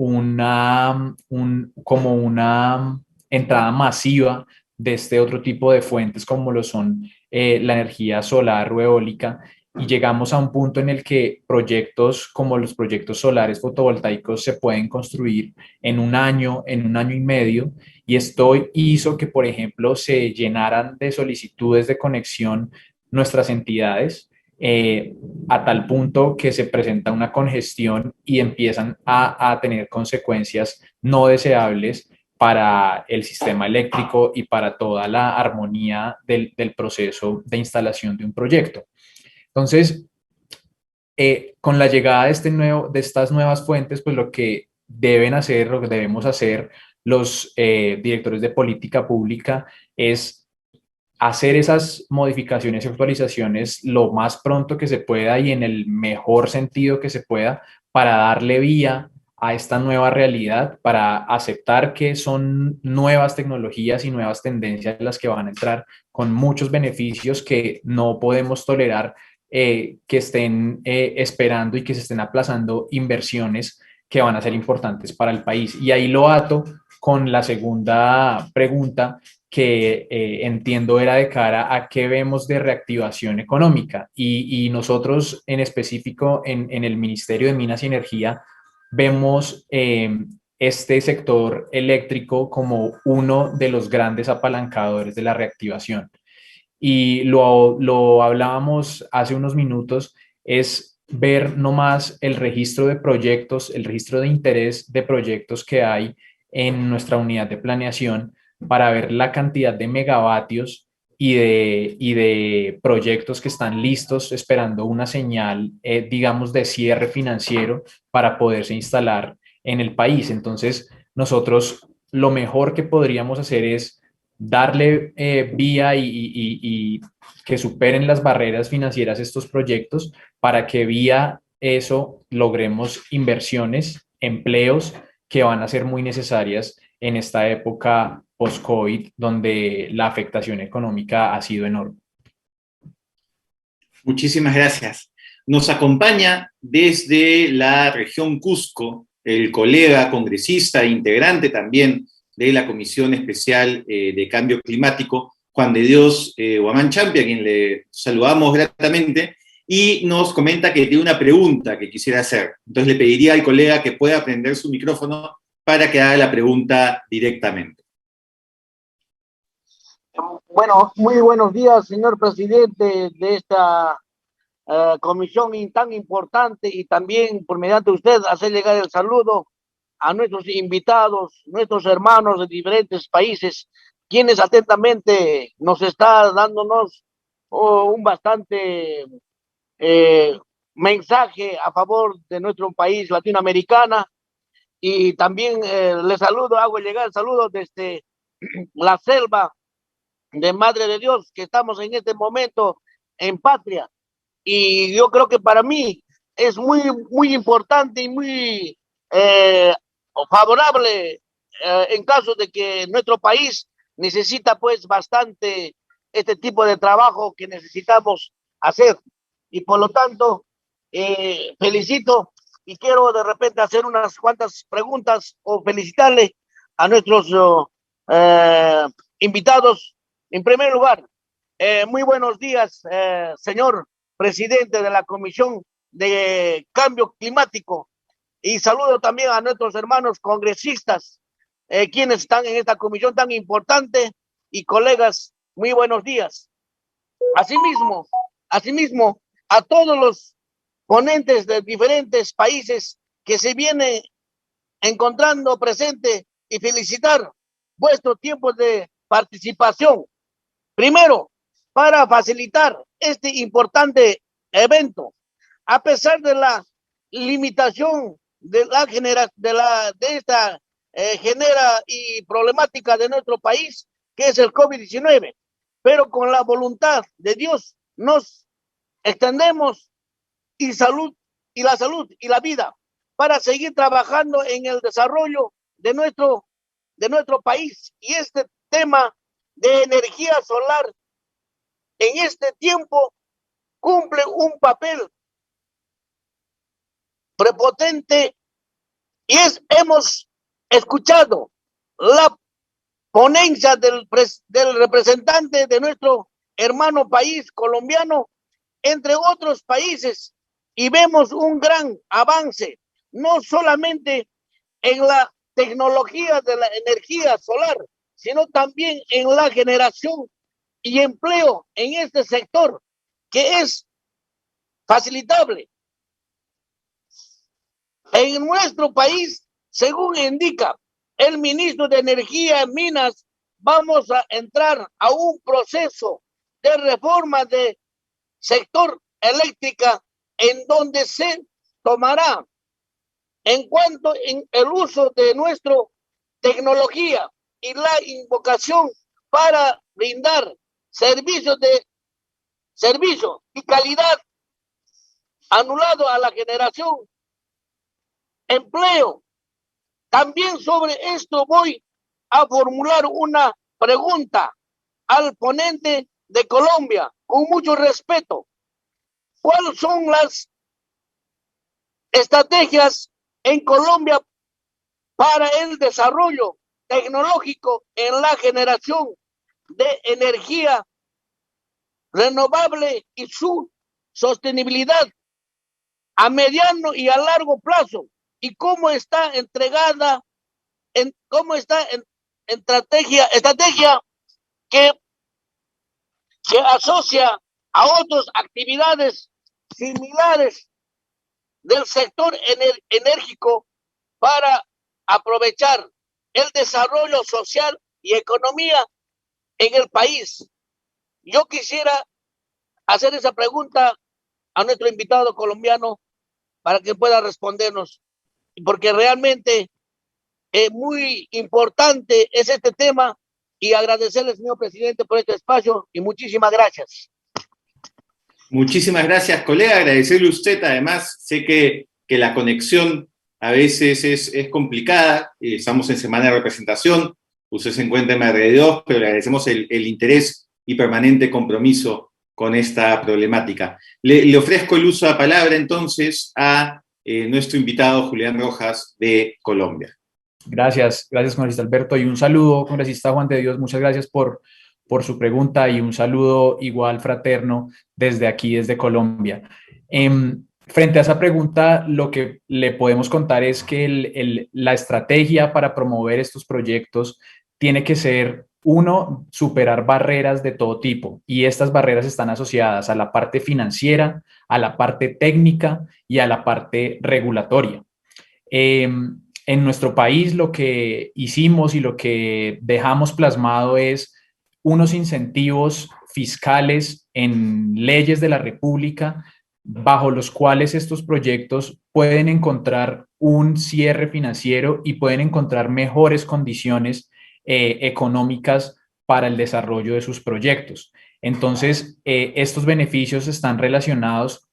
como una entrada masiva de este otro tipo de fuentes como lo son la energía solar o eólica, y llegamos a un punto en el que proyectos como los proyectos solares fotovoltaicos se pueden construir en un año y medio, y esto hizo que, por ejemplo, se llenaran de solicitudes de conexión nuestras entidades, a tal punto que se presenta una congestión y empiezan a tener consecuencias no deseables para el sistema eléctrico y para toda la armonía del proceso de instalación de un proyecto. Entonces, con la llegada de estas nuevas fuentes, pues lo que debemos hacer los directores de política pública es hacer esas modificaciones y actualizaciones lo más pronto que se pueda y en el mejor sentido que se pueda, para darle vía a esta nueva realidad, para aceptar que son nuevas tecnologías y nuevas tendencias las que van a entrar con muchos beneficios que no podemos tolerar, que estén esperando y que se estén aplazando inversiones que van a ser importantes para el país. Y ahí lo ato con la segunda pregunta, que entiendo era de cara a qué vemos de reactivación económica. Y nosotros en específico en el Ministerio de Minas y Energía vemos este sector eléctrico como uno de los grandes apalancadores de la reactivación. Y lo hablábamos hace unos minutos, es ver nomás el registro de proyectos, el registro de interés de proyectos que hay en nuestra unidad de planeación, para ver la cantidad de megavatios y de proyectos que están listos esperando una señal, digamos, de cierre financiero para poderse instalar en el país. Entonces, nosotros lo mejor que podríamos hacer es darle vía y que superen las barreras financieras estos proyectos, para que vía eso logremos inversiones, empleos que van a ser muy necesarias en esta época post-COVID, donde la afectación económica ha sido enorme. Muchísimas gracias. Nos acompaña desde la región Cusco el colega congresista e integrante también de la Comisión Especial de Cambio Climático, Juan de Dios Huamanchampy, a quien le saludamos gratamente, y nos comenta que tiene una pregunta que quisiera hacer. Entonces le pediría al colega que pueda prender su micrófono para que haga la pregunta directamente. Bueno, muy buenos días, señor presidente de esta comisión tan importante, y también por mediante usted hacer llegar el saludo a nuestros invitados, nuestros hermanos de diferentes países, quienes atentamente nos está dándonos un bastante mensaje a favor de nuestro país latinoamericana. Y también les saludo, hago llegar el saludo desde la selva de Madre de Dios, que estamos en este momento en Patria. Y yo creo que para mí es muy importante y muy favorable en caso de que nuestro país necesita pues bastante este tipo de trabajo que necesitamos hacer. Y por lo tanto, felicito y quiero de repente hacer unas cuantas preguntas o felicitarle a nuestros invitados. En primer lugar, muy buenos días, señor presidente de la Comisión de Cambio Climático, y saludo también a nuestros hermanos congresistas, quienes están en esta comisión tan importante, y colegas, muy buenos días. Asimismo, a todos los ponentes de diferentes países que se vienen encontrando presente, y felicitar vuestro tiempo de participación. Primero, para facilitar este importante evento, a pesar de la limitación de esta genera y problemática de nuestro país, que es el COVID-19, pero con la voluntad de Dios nos extendemos y la salud y la vida para seguir trabajando en el desarrollo de nuestro país. Y este tema de energía solar en este tiempo cumple un papel prepotente y hemos escuchado la ponencia del representante de nuestro hermano país colombiano, entre otros países, y vemos un gran avance, no solamente en la tecnología de la energía solar, sino también en la generación y empleo en este sector, que es facilitable. En nuestro país, según indica el ministro de Energía y Minas, vamos a entrar a un proceso de reforma de sector eléctrica en donde se tomará en cuanto en el uso de nuestra tecnología y la invocación para brindar servicio y calidad, anulado a la generación, empleo. También sobre esto voy a formular una pregunta al ponente de Colombia, con mucho respeto. ¿Cuáles son las estrategias en Colombia para el desarrollo tecnológico en la generación de energía renovable y su sostenibilidad a mediano y a largo plazo? ¿Y cómo está entregada, cómo está en estrategia que se asocia a otras actividades similares del sector enérgico para aprovechar el desarrollo social y economía en el país? Yo quisiera hacer esa pregunta a nuestro invitado colombiano para que pueda respondernos, porque realmente muy importante es este tema, y agradecerle, señor presidente, por este espacio y muchísimas gracias. Muchísimas gracias, colega. Agradecerle a usted. Además, sé que la conexión a veces es complicada. Estamos en semana de representación. Usted se encuentra en MRD2, pero le agradecemos el interés y permanente compromiso con esta problemática. Le ofrezco el uso de la palabra entonces a nuestro invitado Julián Rojas de Colombia. Gracias, congresista Alberto, y un saludo, congresista Juan de Dios, muchas gracias por su pregunta, y un saludo igual fraterno desde aquí, desde Colombia. Frente a esa pregunta, lo que le podemos contar es que la estrategia para promover estos proyectos tiene que ser, uno, superar barreras de todo tipo, y estas barreras están asociadas a la parte financiera, a la parte técnica y a la parte regulatoria. En nuestro país lo que hicimos y lo que dejamos plasmado es unos incentivos fiscales en leyes de la República bajo los cuales estos proyectos pueden encontrar un cierre financiero y pueden encontrar mejores condiciones económicas para el desarrollo de sus proyectos. Entonces, estos beneficios están relacionados,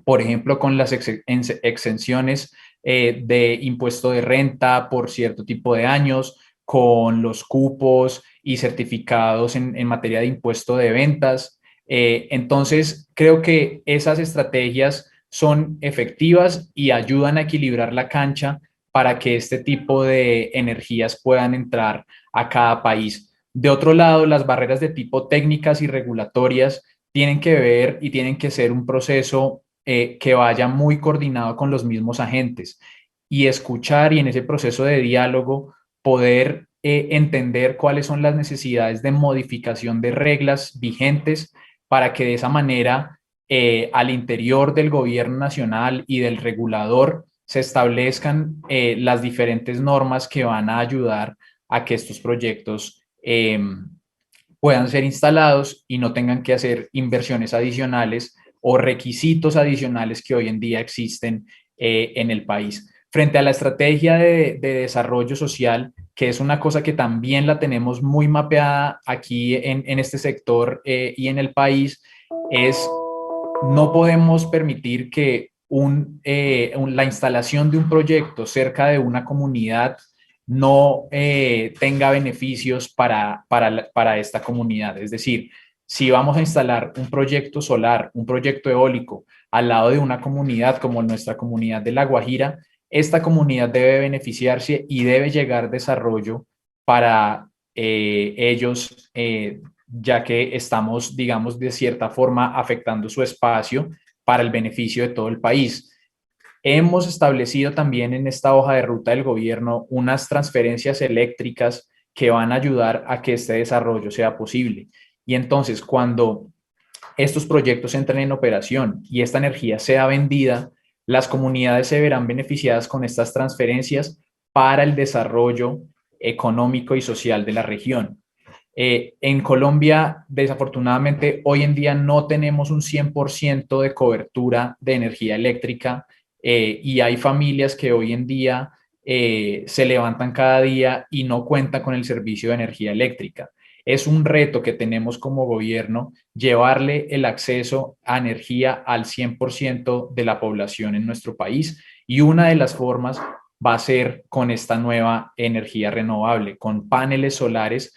por ejemplo, con las exenciones de impuesto de renta por cierto tipo de años, con los cupos y certificados en materia de impuesto de ventas. Entonces, creo que esas estrategias son efectivas y ayudan a equilibrar la cancha para que este tipo de energías puedan entrar a cada país. De otro lado, las barreras de tipo técnicas y regulatorias tienen que ver y tienen que ser un proceso que vaya muy coordinado con los mismos agentes, y escuchar, y en ese proceso de diálogo poder entender cuáles son las necesidades de modificación de reglas vigentes para que de esa manera al interior del gobierno nacional y del regulador se establezcan las diferentes normas que van a ayudar a que estos proyectos puedan ser instalados y no tengan que hacer inversiones adicionales o requisitos adicionales que hoy en día existen en el país. Frente a la estrategia de desarrollo social, que es una cosa que también la tenemos muy mapeada aquí en este sector y en el país, no podemos permitir que la instalación de un proyecto cerca de una comunidad no tenga beneficios para esta comunidad. Es decir, si vamos a instalar un proyecto solar, un proyecto eólico al lado de una comunidad como nuestra comunidad de La Guajira, esta comunidad debe beneficiarse y debe llegar desarrollo para ellos, ya que estamos, digamos, de cierta forma afectando su espacio para el beneficio de todo el país. Hemos establecido también en esta hoja de ruta del gobierno unas transferencias eléctricas que van a ayudar a que este desarrollo sea posible. Y entonces, cuando estos proyectos entren en operación y esta energía sea vendida, las comunidades se verán beneficiadas con estas transferencias para el desarrollo económico y social de la región. En Colombia, desafortunadamente, hoy en día no tenemos un 100% de cobertura de energía eléctrica y hay familias que hoy en día se levantan cada día y no cuentan con el servicio de energía eléctrica. Es un reto que tenemos como gobierno llevarle el acceso a energía al 100% de la población en nuestro país, y una de las formas va a ser con esta nueva energía renovable, con paneles solares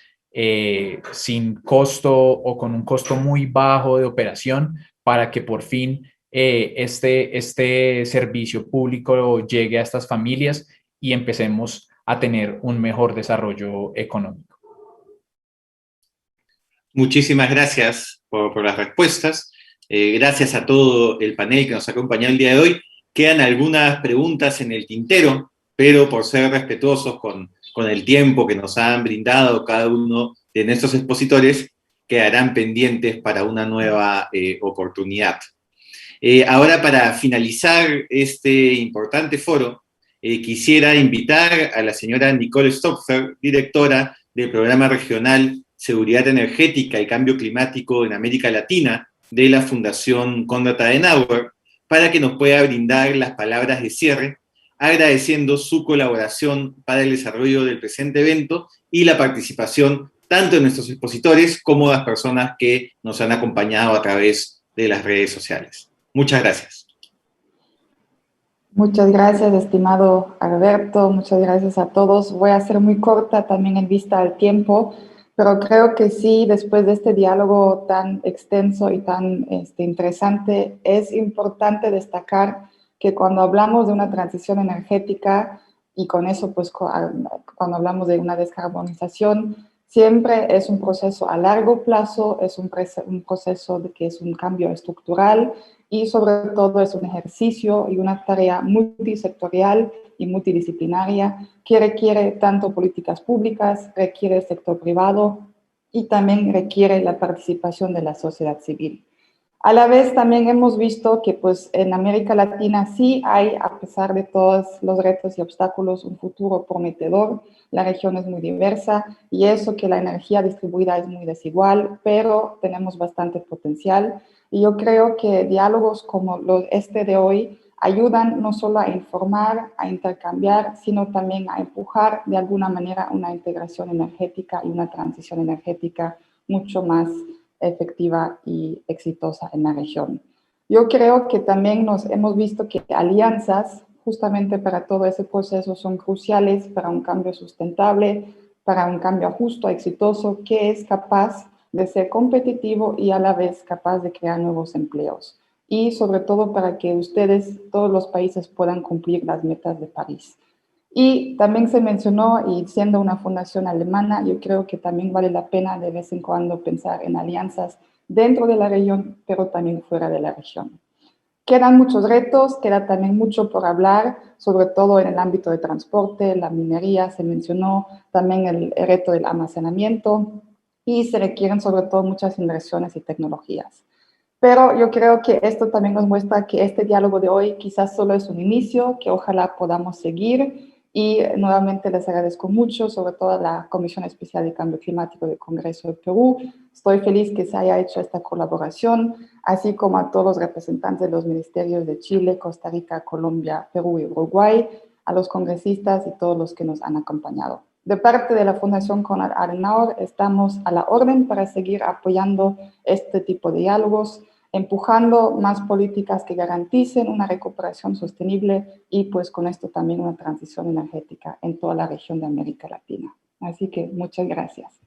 sin costo o con un costo muy bajo de operación, para que por fin este servicio público llegue a estas familias y empecemos a tener un mejor desarrollo económico. Muchísimas gracias por las respuestas. Gracias a todo el panel que nos acompañó el día de hoy. Quedan algunas preguntas en el tintero, pero por ser respetuosos con el tiempo que nos han brindado cada uno de nuestros expositores, quedarán pendientes para una nueva oportunidad. Ahora, para finalizar este importante foro, quisiera invitar a la señora Nicole Stopfer, directora del Programa Regional Seguridad Energética y Cambio Climático en América Latina de la Fundación Konrad Adenauer, para que nos pueda brindar las palabras de cierre, agradeciendo su colaboración para el desarrollo del presente evento y la participación tanto de nuestros expositores como de las personas que nos han acompañado a través de las redes sociales. Muchas gracias. Muchas gracias, estimado Alberto. Muchas gracias a todos. Voy a ser muy corta también en vista al tiempo, pero creo que sí, después de este diálogo tan extenso y tan interesante, es importante destacar que cuando hablamos de una transición energética, y con eso, pues, cuando hablamos de una descarbonización, siempre es un proceso a largo plazo, es un proceso que es un cambio estructural, y sobre todo es un ejercicio y una tarea multisectorial y multidisciplinaria que requiere tanto políticas públicas, requiere el sector privado y también requiere la participación de la sociedad civil. A la vez también hemos visto que pues, en América Latina sí hay, a pesar de todos los retos y obstáculos, un futuro prometedor. La región es muy diversa y eso que la energía distribuida es muy desigual, pero tenemos bastante potencial. Y yo creo que diálogos como este de hoy ayudan no solo a informar, a intercambiar, sino también a empujar de alguna manera una integración energética y una transición energética mucho más efectiva y exitosa en la región. Yo creo que también hemos visto que alianzas justamente para todo ese proceso son cruciales para un cambio sustentable, para un cambio justo, exitoso, que es capaz de ser competitivo y a la vez capaz de crear nuevos empleos. Y sobre todo para que ustedes, todos los países, puedan cumplir las metas de París. Y también se mencionó, y siendo una fundación alemana, yo creo que también vale la pena de vez en cuando pensar en alianzas dentro de la región, pero también fuera de la región. Quedan muchos retos, queda también mucho por hablar, sobre todo en el ámbito de transporte, la minería, se mencionó también el reto del almacenamiento, y se requieren sobre todo muchas inversiones y tecnologías. Pero yo creo que esto también nos muestra que este diálogo de hoy quizás solo es un inicio, que ojalá podamos seguir Y nuevamente les agradezco mucho, sobre todo a la Comisión Especial de Cambio Climático del Congreso de Perú. Estoy feliz que se haya hecho esta colaboración, así como a todos los representantes de los ministerios de Chile, Costa Rica, Colombia, Perú y Uruguay, a los congresistas y todos los que nos han acompañado. De parte de la Fundación Konrad Adenauer, estamos a la orden para seguir apoyando este tipo de diálogos, empujando más políticas que garanticen una recuperación sostenible y pues con esto también una transición energética en toda la región de América Latina. Así que muchas gracias.